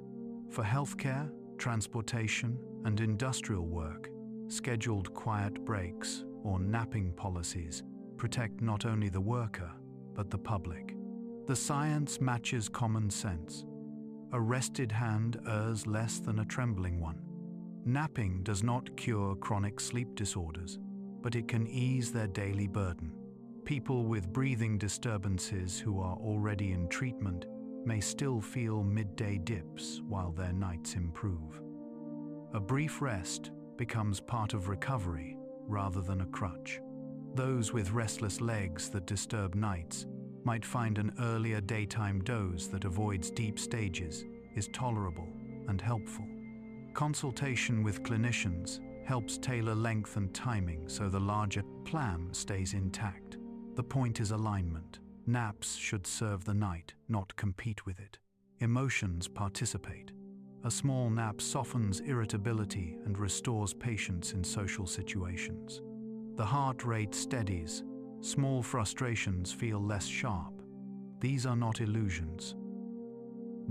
For healthcare, transportation, and industrial work, scheduled quiet breaks or napping policies protect not only the worker, but the public. The science matches common sense. A rested hand errs less than a trembling one. Napping does not cure chronic sleep disorders, but it can ease their daily burden. People with breathing disturbances who are already in treatment may still feel midday dips while their nights improve. A brief rest becomes part of recovery rather than a crutch. Those with restless legs that disturb nights might find an earlier daytime doze that avoids deep stages is tolerable and helpful. Consultation with clinicians helps tailor length and timing so the larger plan stays intact. The point is alignment. Naps should serve the night, not compete with it. Emotions participate. A small nap softens irritability and restores patience in social situations. The heart rate steadies. Small frustrations feel less sharp. These are not illusions.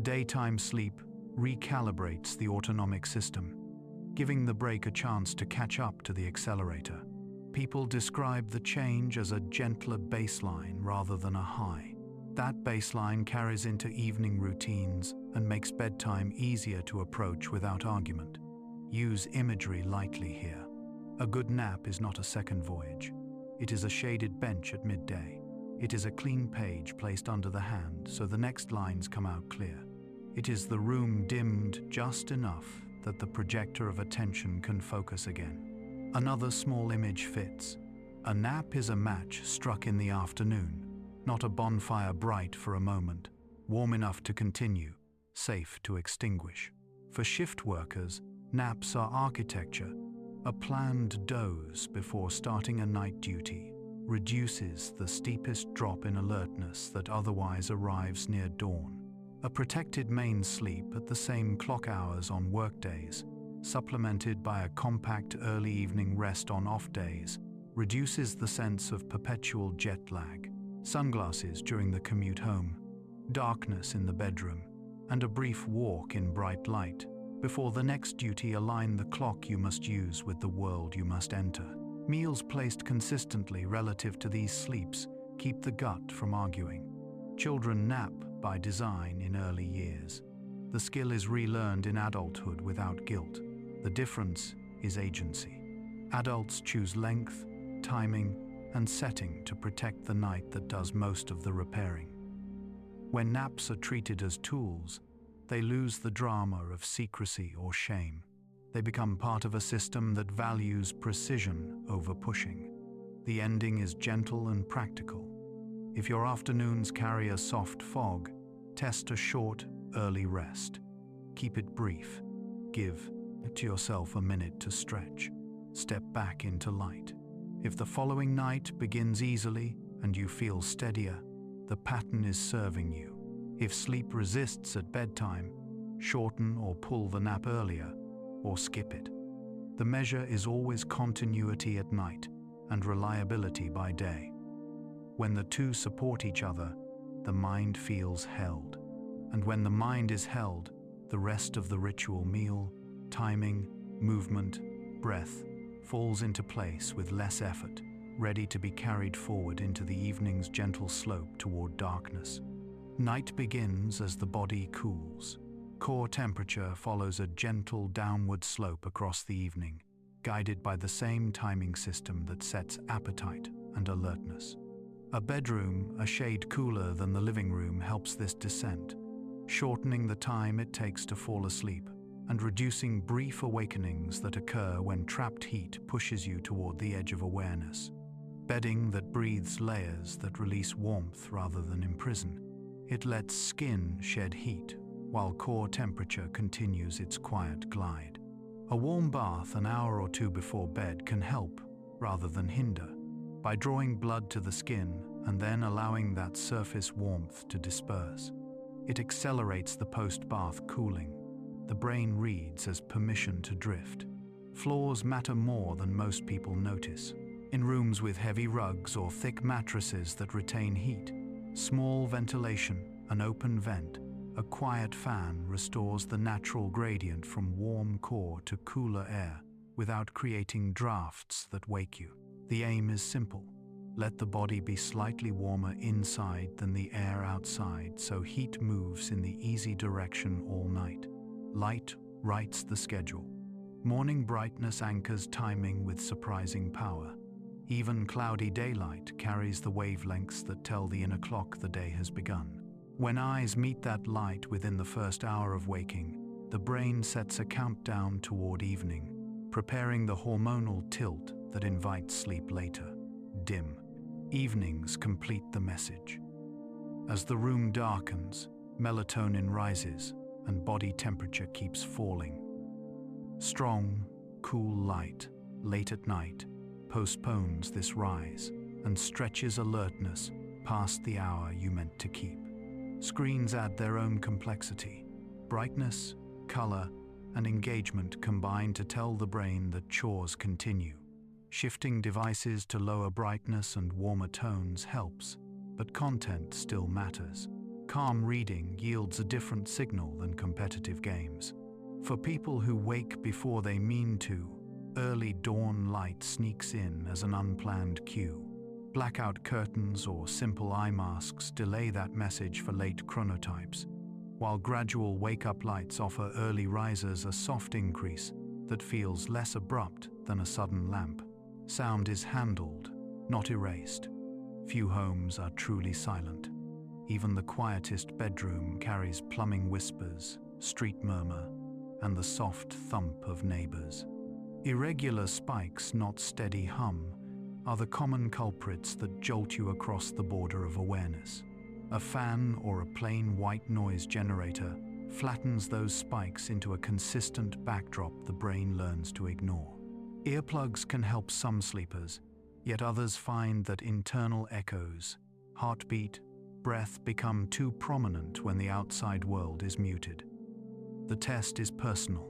Daytime sleep recalibrates the autonomic system, giving the brake a chance to catch up to the accelerator. People describe the change as a gentler baseline rather than a high. That baseline carries into evening routines and makes bedtime easier to approach without argument. Use imagery lightly here. A good nap is not a second voyage. It is a shaded bench at midday. It is a clean page placed under the hand so the next lines come out clear. It is the room dimmed just enough that the projector of attention can focus again. Another small image fits. A nap is a match struck in the afternoon, not a bonfire bright for a moment, warm enough to continue, safe to extinguish. For shift workers, naps are architecture. A planned doze before starting a night duty reduces the steepest drop in alertness that otherwise arrives near dawn. A protected main sleep at the same clock hours on workdays, supplemented by a compact early evening rest on off days, reduces the sense of perpetual jet lag. Sunglasses during the commute home, darkness in the bedroom, and a brief walk in bright light before the next duty align the clock you must use with the world you must enter. Meals placed consistently relative to these sleeps keep the gut from arguing. Children nap by design in early years. The skill is relearned in adulthood without guilt. The difference is agency. Adults choose length, timing, and setting to protect the night that does most of the repairing. When naps are treated as tools, they lose the drama of secrecy or shame. They become part of a system that values precision over pushing. The ending is gentle and practical. If your afternoons carry a soft fog, test a short, early rest. Keep it brief. Give to yourself a minute to stretch. Step back into light. If the following night begins easily and you feel steadier, the pattern is serving you. If sleep resists at bedtime, shorten or pull the nap earlier, or skip it. The measure is always continuity at night and reliability by day. When the two support each other, the mind feels held. And when the mind is held, the rest of the ritual meal, timing, movement, breath falls into place with less effort, ready to be carried forward into the evening's gentle slope toward darkness. Night begins as the body cools. Core temperature follows a gentle downward slope across the evening, guided by the same timing system that sets appetite and alertness. A bedroom a shade cooler than the living room helps this descent, shortening the time it takes to fall asleep and reducing brief awakenings that occur when trapped heat pushes you toward the edge of awareness. Bedding that breathes layers that release warmth rather than imprison. It lets skin shed heat, while core temperature continues its quiet glide. A warm bath an hour or two before bed can help, rather than hinder, by drawing blood to the skin and then allowing that surface warmth to disperse. It accelerates the post-bath cooling. The brain reads as permission to drift. Floors matter more than most people notice. In rooms with heavy rugs or thick mattresses that retain heat, small ventilation, an open vent, a quiet fan restores the natural gradient from warm core to cooler air without creating drafts that wake you. The aim is simple. Let the body be slightly warmer inside than the air outside so heat moves in the easy direction all night. Light writes the schedule. Morning brightness anchors timing with surprising power. Even cloudy daylight carries the wavelengths that tell the inner clock the day has begun. When eyes meet that light within the first hour of waking, the brain sets a countdown toward evening, preparing the hormonal tilt that invites sleep later. Dim. Evenings complete the message. As the room darkens, melatonin rises and body temperature keeps falling. Strong, cool light, late at night, postpones this rise and stretches alertness past the hour you meant to keep. Screens add their own complexity. Brightness, color, and engagement combine to tell the brain that chores continue. Shifting devices to lower brightness and warmer tones helps, but content still matters. Calm reading yields a different signal than competitive games. For people who wake before they mean to, early dawn light sneaks in as an unplanned cue. Blackout curtains or simple eye masks delay that message for late chronotypes, while gradual wake-up lights offer early risers a soft increase that feels less abrupt than a sudden lamp. Sound is handled, not erased. Few homes are truly silent. Even the quietest bedroom carries plumbing whispers, street murmur, and the soft thump of neighbors. Irregular spikes, not steady hum, are the common culprits that jolt you across the border of awareness. A fan or a plain white noise generator flattens those spikes into a consistent backdrop the brain learns to ignore. Earplugs can help some sleepers, yet others find that internal echoes, heartbeat, breath become too prominent when the outside world is muted. The test is personal.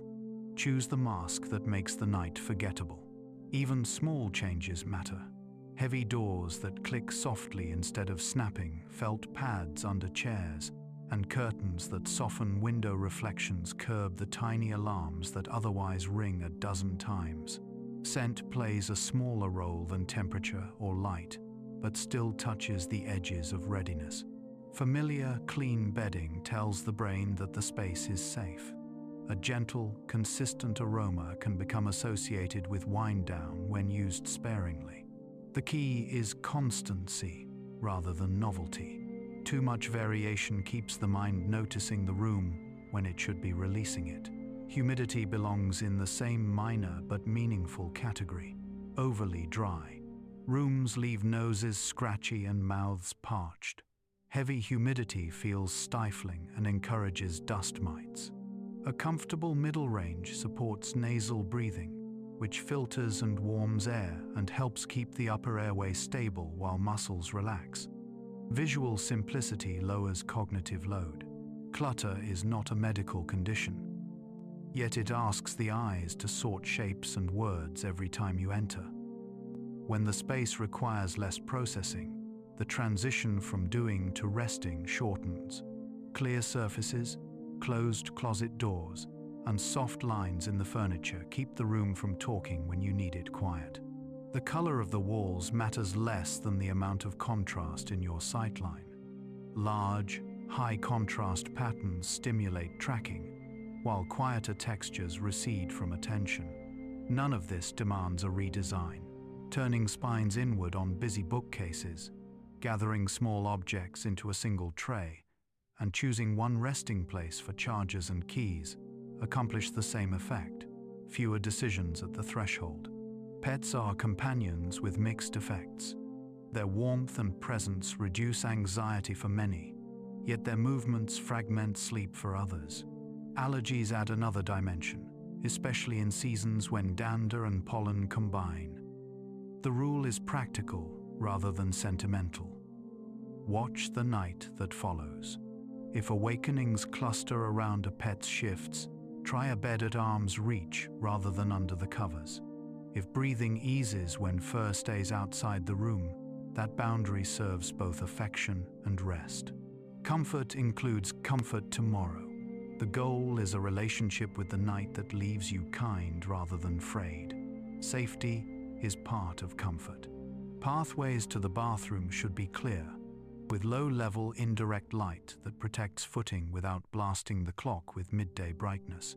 Choose the mask that makes the night forgettable. Even small changes matter. Heavy doors that click softly instead of snapping, felt pads under chairs, and curtains that soften window reflections curb the tiny alarms that otherwise ring a dozen times. Scent plays a smaller role than temperature or light, but still touches the edges of readiness. Familiar, clean bedding tells the brain that the space is safe. A gentle, consistent aroma can become associated with wind down when used sparingly. The key is constancy rather than novelty. Too much variation keeps the mind noticing the room when it should be releasing it. Humidity belongs in the same minor but meaningful category. Overly dry, Rooms leave noses scratchy and mouths parched. Heavy humidity feels stifling and encourages dust mites. A comfortable middle range supports nasal breathing, which filters and warms air and helps keep the upper airway stable while muscles relax. Visual simplicity lowers cognitive load. Clutter is not a medical condition, yet it asks the eyes to sort shapes and words every time you enter. When the space requires less processing, the transition from doing to resting shortens. Clear surfaces, closed closet doors, and soft lines in the furniture keep the room from talking when you need it quiet. The color of the walls matters less than the amount of contrast in your sightline. Large, high-contrast patterns stimulate tracking, while quieter textures recede from attention. None of this demands a redesign. Turning spines inward on busy bookcases, gathering small objects into a single tray, and choosing one resting place for chargers and keys accomplish the same effect. Fewer decisions at the threshold. Pets are companions with mixed effects. Their warmth and presence reduce anxiety for many, yet their movements fragment sleep for others. Allergies add another dimension, especially in seasons when dander and pollen combine. The rule is practical rather than sentimental. Watch the night that follows. If awakenings cluster around a pet's shifts, try a bed at arm's reach rather than under the covers. If breathing eases when fur stays outside the room, that boundary serves both affection and rest. Comfort includes comfort tomorrow. The goal is a relationship with the night that leaves you kind rather than frayed. Safety is part of comfort. Pathways to the bathroom should be clear, with low-level indirect light that protects footing without blasting the clock with midday brightness.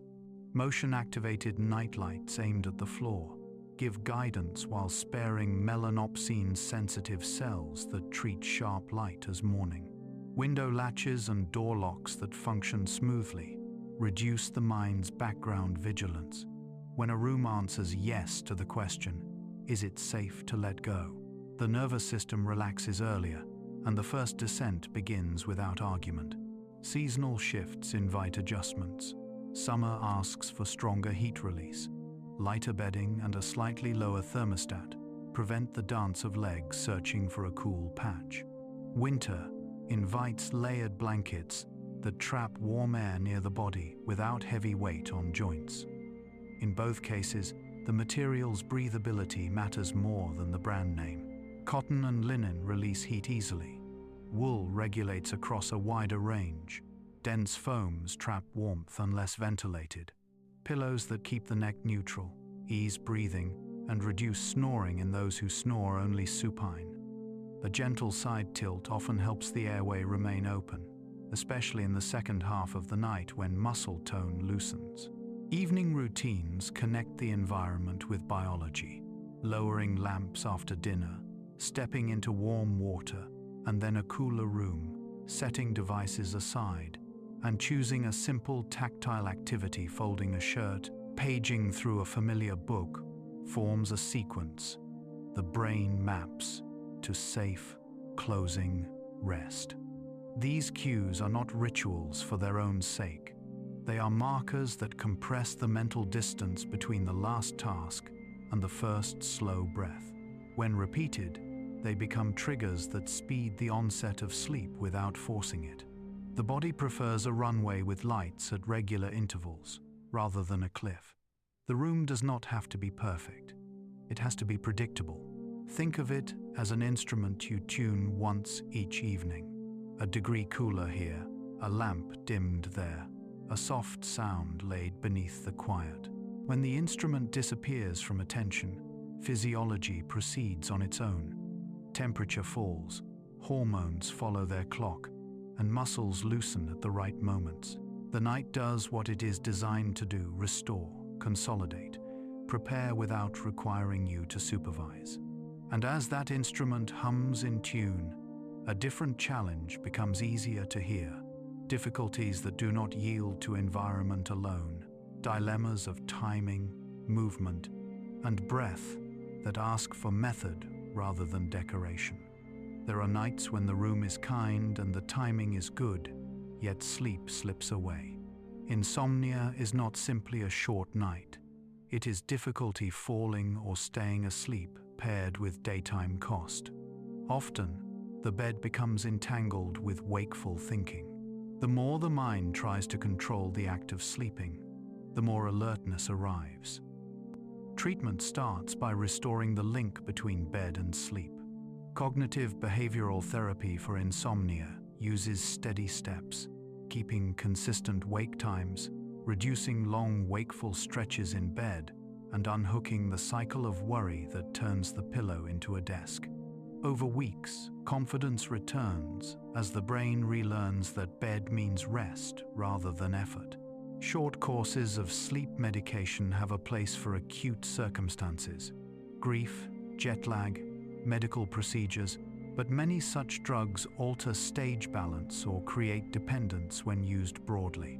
Motion-activated nightlights aimed at the floor give guidance while sparing melanopsin-sensitive cells that treat sharp light as morning. Window latches and door locks that function smoothly reduce the mind's background vigilance. When a room answers yes to the question, "Is it safe to let go?" the nervous system relaxes earlier, and the first descent begins without argument. Seasonal shifts invite adjustments. Summer asks for stronger heat release. Lighter bedding and a slightly lower thermostat prevent the dance of legs searching for a cool patch. Winter invites layered blankets that trap warm air near the body without heavy weight on joints. In both cases, the material's breathability matters more than the brand name. Cotton and linen release heat easily. Wool regulates across a wider range. Dense foams trap warmth unless ventilated. Pillows that keep the neck neutral, ease breathing, and reduce snoring in those who snore only supine. A gentle side tilt often helps the airway remain open, especially in the second half of the night when muscle tone loosens. Evening routines connect the environment with biology. Lowering lamps after dinner, stepping into warm water, and then a cooler room, setting devices aside, and choosing a simple tactile activity, folding a shirt, paging through a familiar book, forms a sequence. The brain maps to safe, closing, rest. These cues are not rituals for their own sake. They are markers that compress the mental distance between the last task and the first slow breath. When repeated, they become triggers that speed the onset of sleep without forcing it. The body prefers a runway with lights at regular intervals, rather than a cliff. The room does not have to be perfect. It has to be predictable. Think of it as an instrument you tune once each evening. A degree cooler here, a lamp dimmed there, a soft sound laid beneath the quiet. When the instrument disappears from attention, physiology proceeds on its own. Temperature falls, hormones follow their clock, and muscles loosen at the right moments. The night does what it is designed to do: restore, consolidate, prepare without requiring you to supervise. And as that instrument hums in tune, a different challenge becomes easier to hear. Difficulties that do not yield to environment alone, dilemmas of timing, movement, and breath that ask for method rather than decoration. There are nights when the room is kind and the timing is good, yet sleep slips away. Insomnia is not simply a short night. It is difficulty falling or staying asleep paired with daytime cost. Often, the bed becomes entangled with wakeful thinking. The more the mind tries to control the act of sleeping, the more alertness arrives. Treatment starts by restoring the link between bed and sleep. Cognitive behavioral therapy for insomnia uses steady steps, keeping consistent wake times, reducing long wakeful stretches in bed, and unhooking the cycle of worry that turns the pillow into a desk. Over weeks, confidence returns as the brain relearns that bed means rest rather than effort. Short courses of sleep medication have a place for acute circumstances, grief, jet lag, medical procedures, but many such drugs alter stage balance or create dependence when used broadly.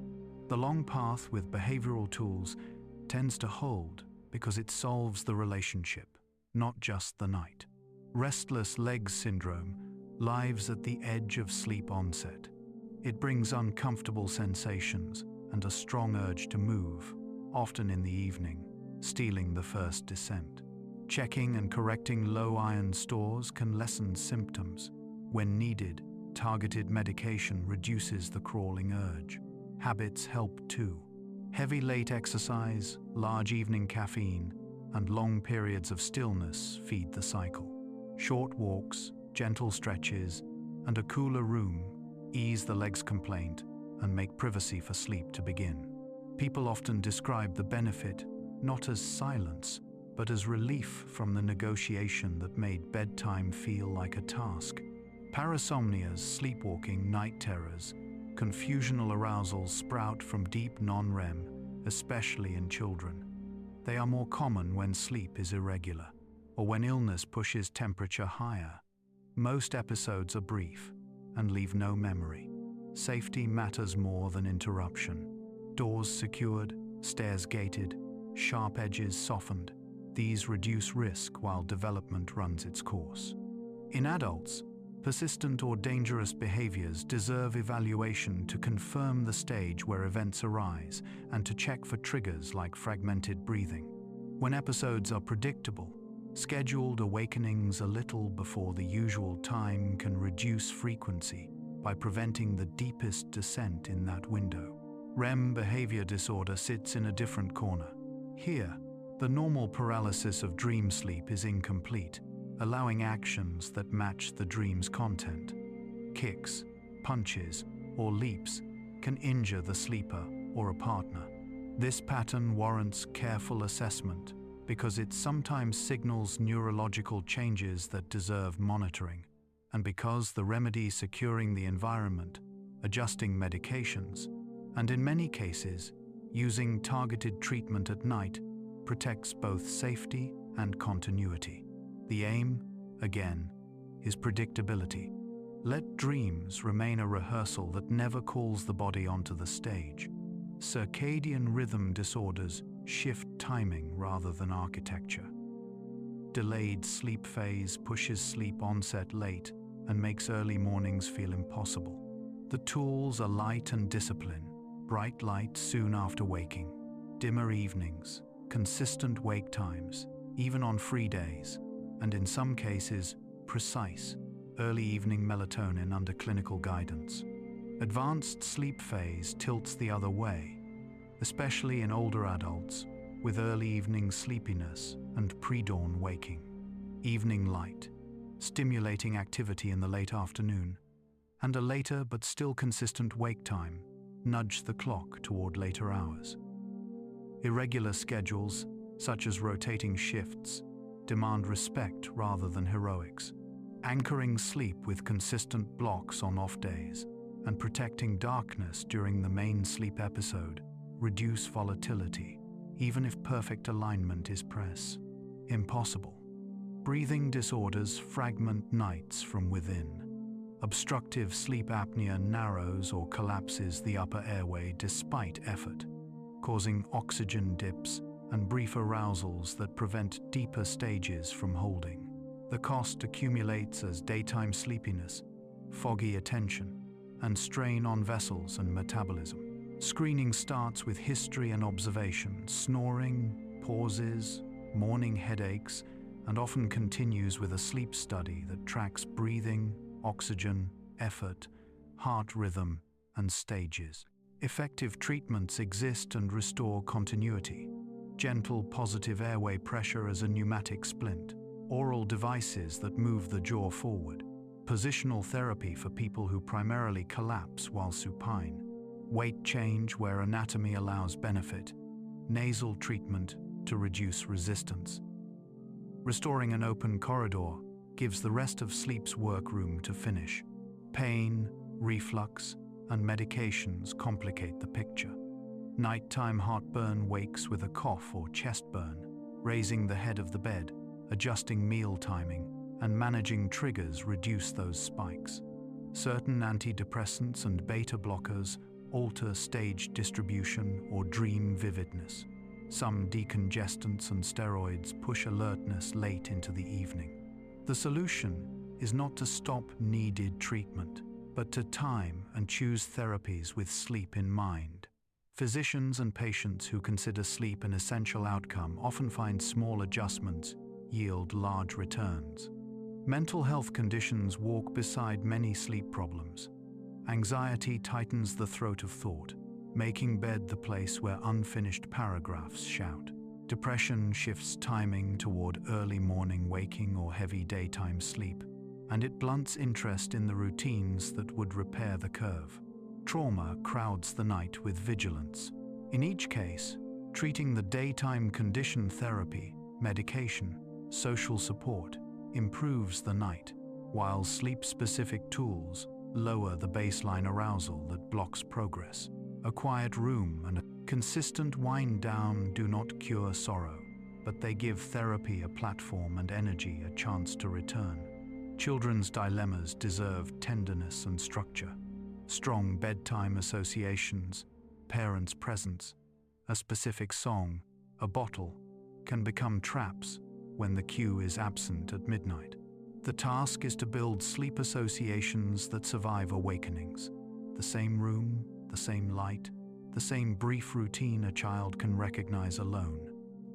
The long path with behavioral tools tends to hold because it solves the relationship, not just the night. Restless legs syndrome lives at the edge of sleep onset. It brings uncomfortable sensations and a strong urge to move, often in the evening, stealing the first descent. Checking and correcting low iron stores can lessen symptoms. When needed, targeted medication reduces the crawling urge. Habits help too. Heavy late exercise, large evening caffeine, and long periods of stillness feed the cycle. Short walks, gentle stretches, and a cooler room ease the legs complaint and make privacy for sleep to begin. People often describe the benefit not as silence, but as relief from the negotiation that made bedtime feel like a task. Parasomnias, sleepwalking, night terrors, confusional arousals sprout from deep non-REM, especially in children. They are more common when sleep is irregular, or when illness pushes temperature higher. Most episodes are brief and leave no memory. Safety matters more than interruption. Doors secured, stairs gated, sharp edges softened. These reduce risk while development runs its course. In adults, persistent or dangerous behaviors deserve evaluation to confirm the stage where events arise and to check for triggers like fragmented breathing. When episodes are predictable, scheduled awakenings a little before the usual time can reduce frequency by preventing the deepest descent in that window. REM behavior disorder sits in a different corner. Here, the normal paralysis of dream sleep is incomplete, allowing actions that match the dream's content. Kicks, punches, or leaps can injure the sleeper or a partner. This pattern warrants careful assessment because it sometimes signals neurological changes that deserve monitoring, and because the remedy securing the environment, adjusting medications, and in many cases, using targeted treatment at night protects both safety and continuity. The aim, again, is predictability. Let dreams remain a rehearsal that never calls the body onto the stage. Circadian rhythm disorders shift timing rather than architecture. Delayed sleep phase pushes sleep onset late and makes early mornings feel impossible. The tools are light and discipline, bright light soon after waking, dimmer evenings, consistent wake times, even on free days, and in some cases, precise, early evening melatonin under clinical guidance. Advanced sleep phase tilts the other way, especially in older adults with early evening sleepiness and pre-dawn waking. Evening light, stimulating activity in the late afternoon, and a later but still consistent wake time nudge the clock toward later hours. Irregular schedules, such as rotating shifts, demand respect rather than heroics. Anchoring sleep with consistent blocks on off days and protecting darkness during the main sleep episode reduce volatility, even if perfect alignment is impossible. Breathing disorders fragment nights from within. Obstructive sleep apnea narrows or collapses the upper airway despite effort, causing oxygen dips and brief arousals that prevent deeper stages from holding. The cost accumulates as daytime sleepiness, foggy attention, and strain on vessels and metabolism. Screening starts with history and observation, snoring, pauses, morning headaches, and often continues with a sleep study that tracks breathing, oxygen, effort, heart rhythm, and stages. Effective treatments exist and restore continuity. Gentle positive airway pressure as a pneumatic splint, oral devices that move the jaw forward, positional therapy for people who primarily collapse while supine, weight change where anatomy allows benefit, nasal treatment to reduce resistance. Restoring an open corridor gives the rest of sleep's work room to finish. Pain, reflux, and medications complicate the picture. Nighttime heartburn wakes with a cough or chest burn, raising the head of the bed, adjusting meal timing, and managing triggers reduce those spikes. Certain antidepressants and beta blockers alter stage distribution or dream vividness. Some decongestants and steroids push alertness late into the evening. The solution is not to stop needed treatment, but to time and choose therapies with sleep in mind. Physicians and patients who consider sleep an essential outcome often find small adjustments yield large returns. Mental health conditions walk beside many sleep problems. Anxiety tightens the throat of thought, making bed the place where unfinished paragraphs shout. Depression shifts timing toward early morning waking or heavy daytime sleep, and it blunts interest in the routines that would repair the curve. Trauma crowds the night with vigilance. In each case, treating the daytime condition therapy, medication, social support improves the night, while sleep-specific tools lower the baseline arousal that blocks progress. A quiet room and a consistent wind-down do not cure sorrow, but they give therapy a platform and energy a chance to return. Children's dilemmas deserve tenderness and structure. Strong bedtime associations, parents' presence, a specific song, a bottle, can become traps when the cue is absent at midnight. The task is to build sleep associations that survive awakenings. The same room, the same light, the same brief routine a child can recognize alone.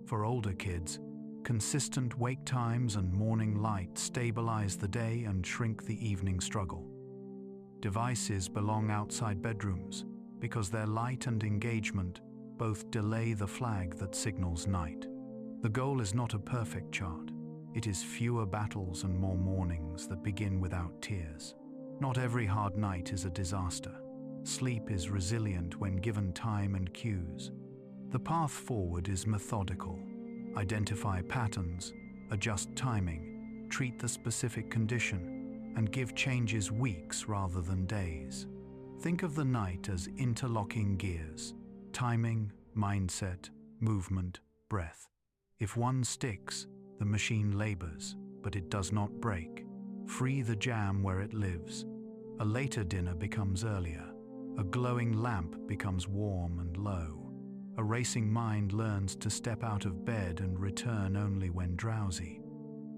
For older kids, consistent wake times and morning light stabilize the day and shrink the evening struggle. Devices belong outside bedrooms because their light and engagement both delay the flag that signals night. The goal is not a perfect chart. It is fewer battles and more mornings that begin without tears. Not every hard night is a disaster. Sleep is resilient when given time and cues. The path forward is methodical. Identify patterns, adjust timing, treat the specific condition, and give changes weeks rather than days. Think of the night as interlocking gears: timing, mindset, movement, breath. If one sticks, the machine labors, but it does not break. Free the jam where it lives. A later dinner becomes earlier. A glowing lamp becomes warm and low. A racing mind learns to step out of bed and return only when drowsy.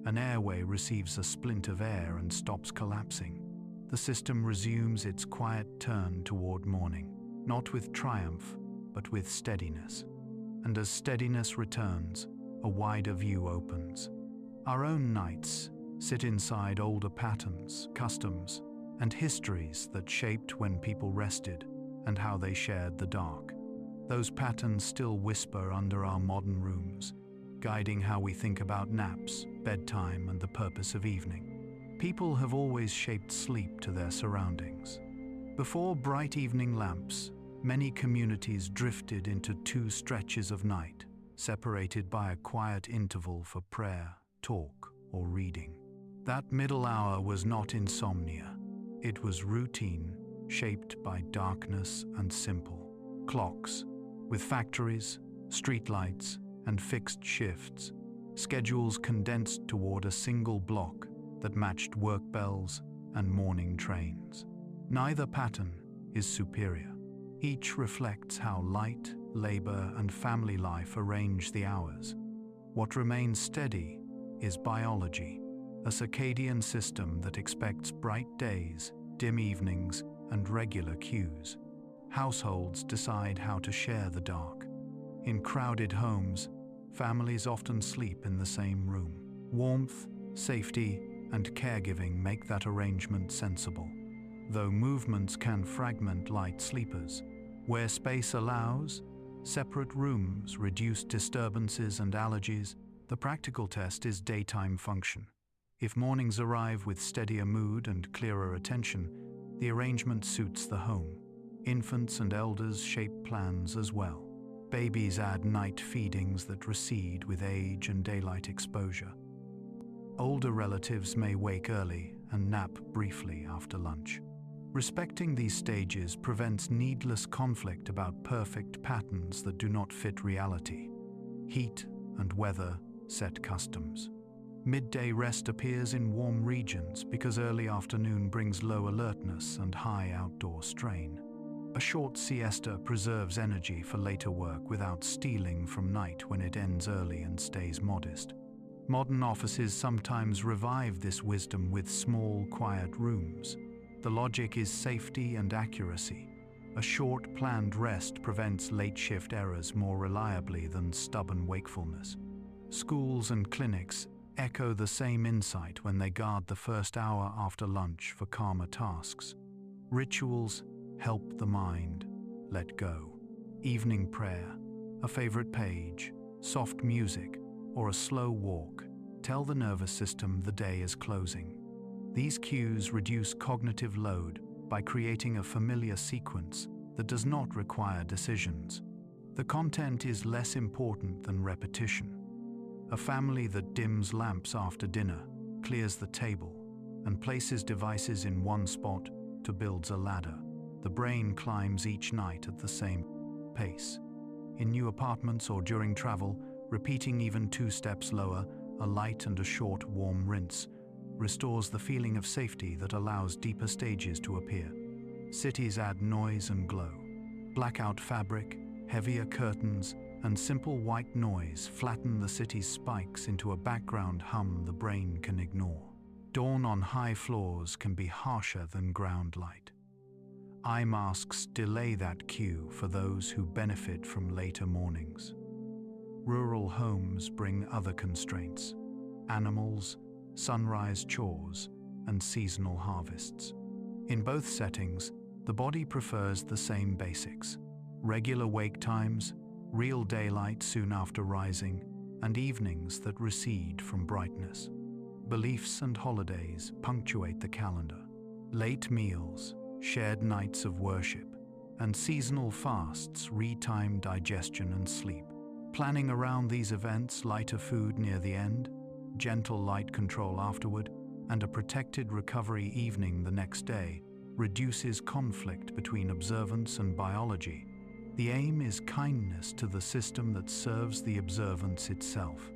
An airway receives a splint of air and stops collapsing. The system resumes its quiet turn toward morning, not with triumph, but with steadiness. And as steadiness returns, a wider view opens. Our own nights sit inside older patterns, customs, and histories that shaped when people rested and how they shared the dark. Those patterns still whisper under our modern rooms, guiding how we think about naps, bedtime, and the purpose of evening. People have always shaped sleep to their surroundings. Before bright evening lamps, many communities drifted into two stretches of night, separated by a quiet interval for prayer, talk, or reading. That middle hour was not insomnia. It was routine, shaped by darkness and simple. Clocks, with factories, streetlights, and fixed shifts. Schedules condensed toward a single block that matched work bells and morning trains. Neither pattern is superior. Each reflects how light, labor, and family life arrange the hours. What remains steady is biology, a circadian system that expects bright days, dim evenings, and regular cues. Households decide how to share the dark. In crowded homes, families often sleep in the same room. Warmth, safety, and caregiving make that arrangement sensible. Though movements can fragment light sleepers, where space allows, separate rooms reduce disturbances and allergies. The practical test is daytime function. If mornings arrive with steadier mood and clearer attention, the arrangement suits the home. Infants and elders shape plans as well. Babies add night feedings that recede with age and daylight exposure. Older relatives may wake early and nap briefly after lunch. Respecting these stages prevents needless conflict about perfect patterns that do not fit reality. Heat and weather set customs. Midday rest appears in warm regions because early afternoon brings low alertness and high outdoor strain. A short siesta preserves energy for later work without stealing from night when it ends early and stays modest. Modern offices sometimes revive this wisdom with small, quiet rooms. The logic is safety and accuracy. A short, planned rest prevents late shift errors more reliably than stubborn wakefulness. Schools and clinics echo the same insight when they guard the first hour after lunch for calmer tasks. Rituals help the mind let go. Evening prayer, a favorite page, soft music, or a slow walk tell the nervous system the day is closing. These cues reduce cognitive load by creating a familiar sequence that does not require decisions. The content is less important than repetition. A family that dims lamps after dinner, clears the table, and places devices in one spot to build a ladder. The brain climbs each night at the same pace. In new apartments or during travel, repeating even 2 steps lower, a light and a short warm rinse, restores the feeling of safety that allows deeper stages to appear. Cities add noise and glow. Blackout fabric, heavier curtains, and simple white noise flatten the city's spikes into a background hum the brain can ignore. Dawn on high floors can be harsher than ground light. Eye masks delay that cue for those who benefit from later mornings. Rural homes bring other constraints: animals, sunrise chores, and seasonal harvests. In both settings, the body prefers the same basics: regular wake times, real daylight soon after rising, and evenings that recede from brightness. Beliefs and holidays punctuate the calendar. Late meals, shared nights of worship, and seasonal fasts retime digestion and sleep. Planning around these events, lighter food near the end, gentle light control afterward, and a protected recovery evening the next day reduces conflict between observance and biology. The aim is kindness to the system that serves the observance itself.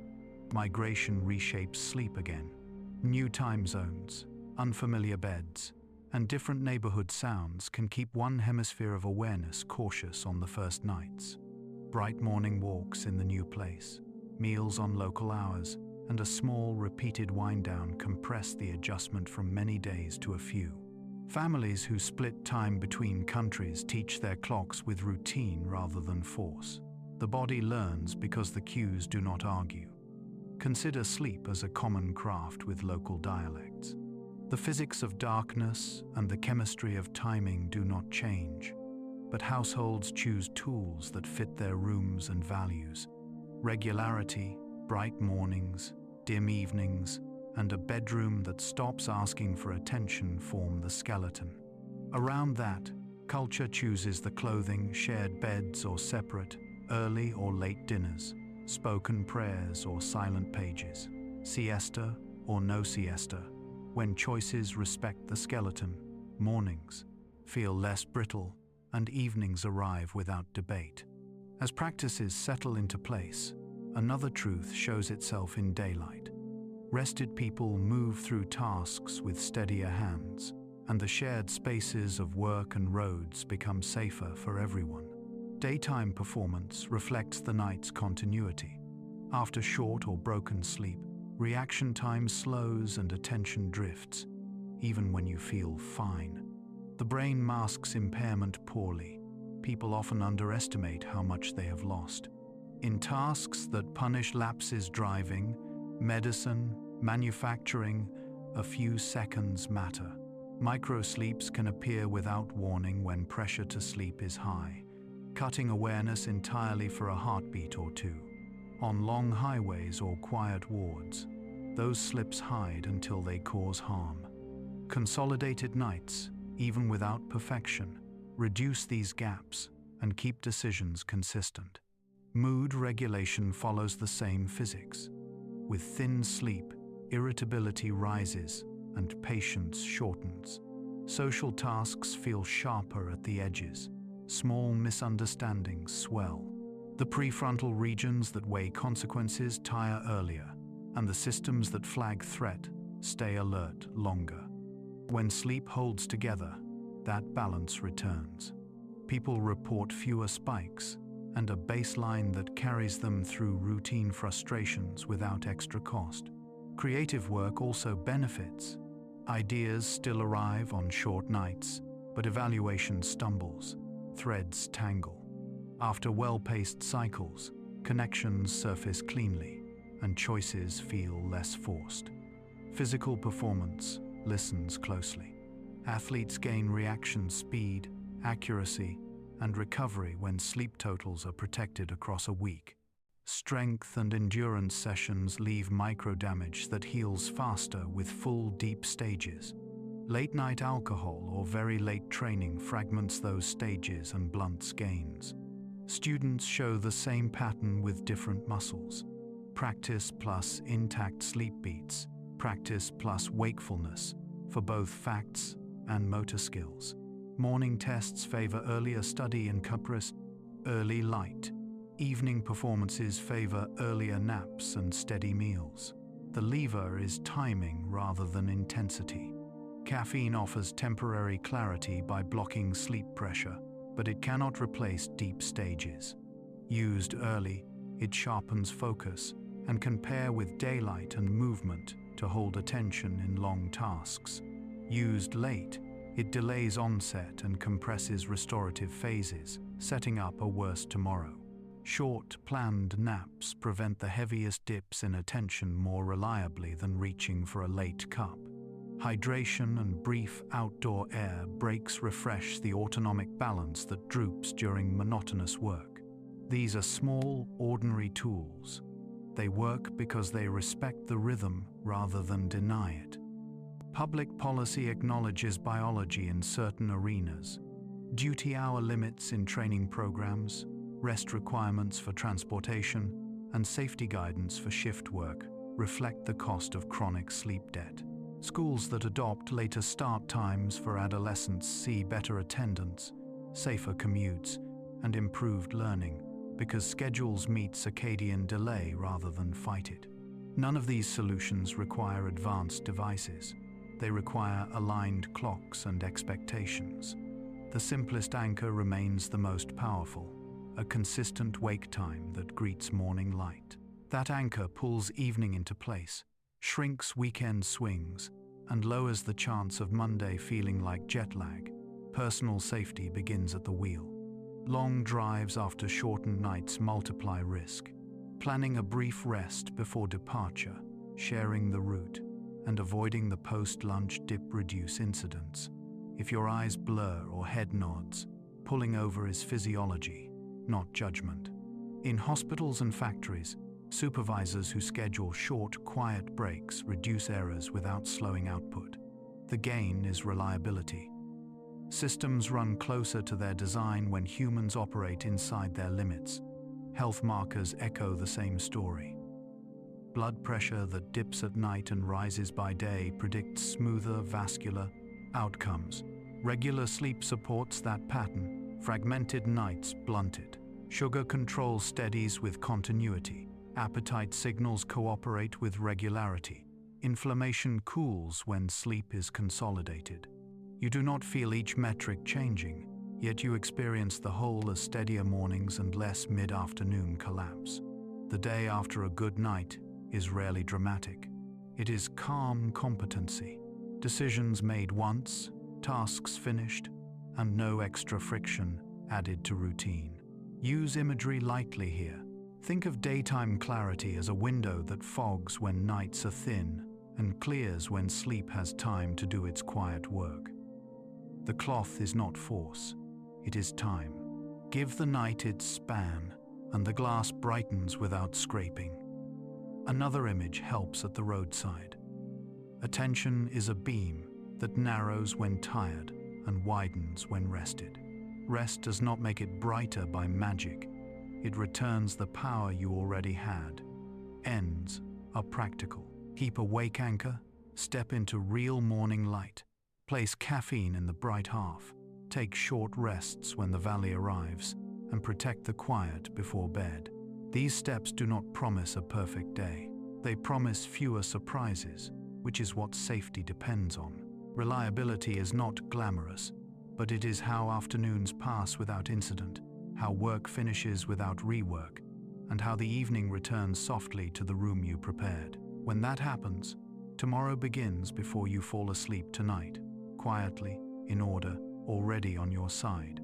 Migration reshapes sleep again. New time zones, unfamiliar beds, and different neighborhood sounds can keep one hemisphere of awareness cautious on the first nights. Bright morning walks in the new place, meals on local hours, and a small repeated wind-down compress the adjustment from many days to a few. Families who split time between countries teach their clocks with routine rather than force. The body learns because the cues do not argue. Consider sleep as a common craft with local dialects. The physics of darkness and the chemistry of timing do not change, but households choose tools that fit their rooms and values. Regularity, bright mornings, dim evenings, and a bedroom that stops asking for attention form the skeleton. Around that, culture chooses the clothing, shared beds or separate, early or late dinners, spoken prayers or silent pages, siesta or no siesta. When choices respect the skeleton, mornings feel less brittle and evenings arrive without debate. As practices settle into place, another truth shows itself in daylight. Rested people move through tasks with steadier hands, and the shared spaces of work and roads become safer for everyone. Daytime performance reflects the night's continuity. After short or broken sleep, Reaction time slows and attention drifts, even when you feel fine. The brain masks impairment poorly. People often underestimate how much they have lost. In tasks that punish lapses, driving, medicine, manufacturing, a few seconds matter. Microsleeps can appear without warning when pressure to sleep is high, cutting awareness entirely for a heartbeat or two. On long highways or quiet wards, those slips hide until they cause harm. Consolidated nights, even without perfection, reduce these gaps and keep decisions consistent. Mood regulation follows the same physics. With thin sleep, irritability rises and patience shortens. Social tasks feel sharper at the edges. Small misunderstandings swell. The prefrontal regions that weigh consequences tire earlier, and the systems that flag threat stay alert longer. When sleep holds together, that balance returns. People report fewer spikes and a baseline that carries them through routine frustrations without extra cost. Creative work also benefits. Ideas still arrive on short nights, but evaluation stumbles, threads tangle. After well-paced cycles, connections surface cleanly, and choices feel less forced. Physical performance listens closely. Athletes gain reaction speed, accuracy, and recovery when sleep totals are protected across a week. Strength and endurance sessions leave microdamage that heals faster with full deep stages. Late-night alcohol or very late training fragments those stages and blunts gains. Students show the same pattern with different muscles. Practice plus intact sleep beats, practice plus wakefulness for both facts and motor skills. Morning tests favor earlier study and caprice, early light. Evening performances favor earlier naps and steady meals. The lever is timing rather than intensity. Caffeine offers temporary clarity by blocking sleep pressure, but it cannot replace deep stages. Used early, it sharpens focus and can pair with daylight and movement to hold attention in long tasks. Used late, it delays onset and compresses restorative phases, setting up a worse tomorrow. Short, planned naps prevent the heaviest dips in attention more reliably than reaching for a late cup. Hydration and brief outdoor air breaks refresh the autonomic balance that droops during monotonous work. These are small, ordinary tools. They work because they respect the rhythm rather than deny it. Public policy acknowledges biology in certain arenas. Duty hour limits in training programs, rest requirements for transportation, and safety guidance for shift work reflect the cost of chronic sleep debt. Schools that adopt later start times for adolescents see better attendance, safer commutes, and improved learning because schedules meet circadian delay rather than fight it. None of these solutions require advanced devices. They require aligned clocks and expectations. The simplest anchor remains the most powerful, a consistent wake time that greets morning light. That anchor pulls evening into place, shrinks weekend swings, and lowers the chance of Monday feeling like jet lag. Personal safety begins at the wheel. Long drives after shortened nights multiply risk. Planning a brief rest before departure, sharing the route, and avoiding the post-lunch dip reduce incidents. If your eyes blur or head nods, pulling over is physiology, not judgment. In hospitals and factories, supervisors who schedule short, quiet breaks reduce errors without slowing output. The gain is reliability. Systems run closer to their design when humans operate inside their limits. Health markers echo the same story. Blood pressure that dips at night and rises by day predicts smoother vascular outcomes. Regular sleep supports that pattern. Fragmented nights blunt it. Sugar control steadies with continuity. Appetite signals cooperate with regularity. Inflammation cools when sleep is consolidated. You do not feel each metric changing, yet you experience the whole as steadier mornings and less mid-afternoon collapse. The day after a good night is rarely dramatic. It is calm competency, decisions made once, tasks finished, and no extra friction added to routine. Use imagery lightly here. Think of daytime clarity as a window that fogs when nights are thin and clears when sleep has time to do its quiet work. The cloth is not force, it is time. Give the night its span, and the glass brightens without scraping. Another image helps at the roadside. Attention is a beam that narrows when tired and widens when rested. Rest does not make it brighter by magic. It returns the power you already had. Ends are practical. Keep a wake anchor, step into real morning light. Place caffeine in the bright half. Take short rests when the valley arrives, and protect the quiet before bed. These steps do not promise a perfect day. They promise fewer surprises, which is what safety depends on. Reliability is not glamorous, but it is how afternoons pass without incident, how work finishes without rework, and how the evening returns softly to the room you prepared. When that happens, tomorrow begins before you fall asleep tonight, quietly, in order, already on your side.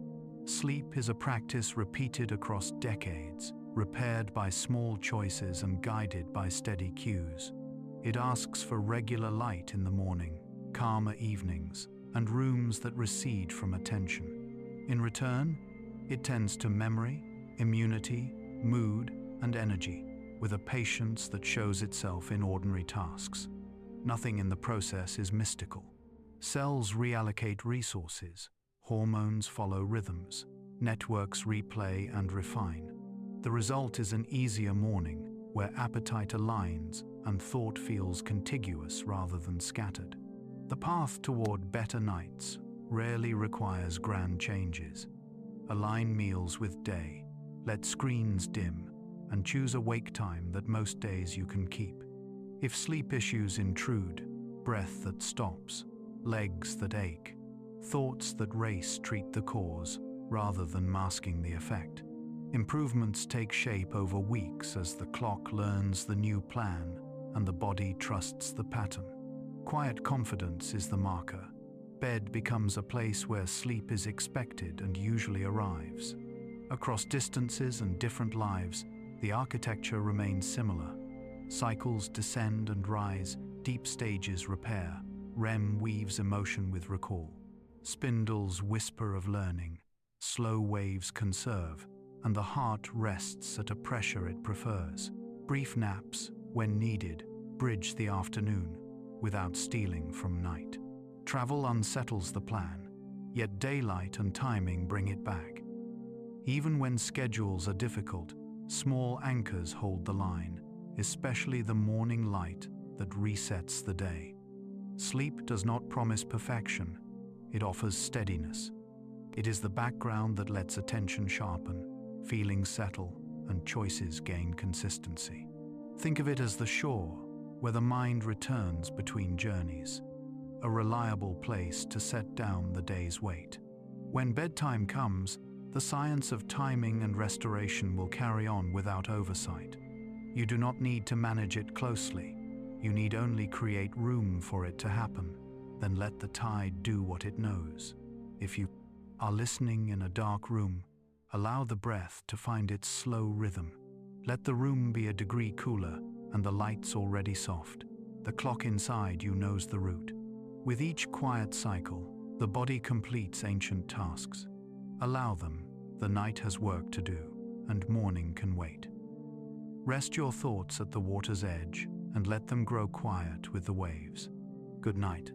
Sleep is a practice repeated across decades, repaired by small choices and guided by steady cues. It asks for regular light in the morning, calmer evenings, and rooms that recede from attention. In return, it tends to memory, immunity, mood, and energy, with a patience that shows itself in ordinary tasks. Nothing in the process is mystical. Cells reallocate resources, hormones follow rhythms, networks replay and refine. The result is an easier morning where appetite aligns and thought feels contiguous rather than scattered. The path toward better nights rarely requires grand changes. Align meals with day, let screens dim, and choose a wake time that most days you can keep. If sleep issues intrude, breath that stops, legs that ache, thoughts that race treat the cause rather than masking the effect. Improvements take shape over weeks as the clock learns the new plan and the body trusts the pattern. Quiet confidence is the marker. Bed becomes a place where sleep is expected and usually arrives. Across distances and different lives, the architecture remains similar. Cycles descend and rise, deep stages repair, REM weaves emotion with recall. Spindles whisper of learning, slow waves conserve, and the heart rests at a pressure it prefers. Brief naps, when needed, bridge the afternoon, without stealing from night. Travel unsettles the plan, yet daylight and timing bring it back. Even when schedules are difficult, small anchors hold the line, especially the morning light that resets the day. Sleep does not promise perfection, it offers steadiness. It is the background that lets attention sharpen, feelings settle, and choices gain consistency. Think of it as the shore, where the mind returns between journeys, a reliable place to set down the day's weight. When bedtime comes, the science of timing and restoration will carry on without oversight. You do not need to manage it closely. You need only create room for it to happen, then let the tide do what it knows. If you are listening in a dark room, allow the breath to find its slow rhythm. Let the room be a degree cooler and the lights already soft. The clock inside you knows the route. With each quiet cycle, the body completes ancient tasks. Allow them, the night has work to do, and morning can wait. Rest your thoughts at the water's edge and let them grow quiet with the waves. Good night.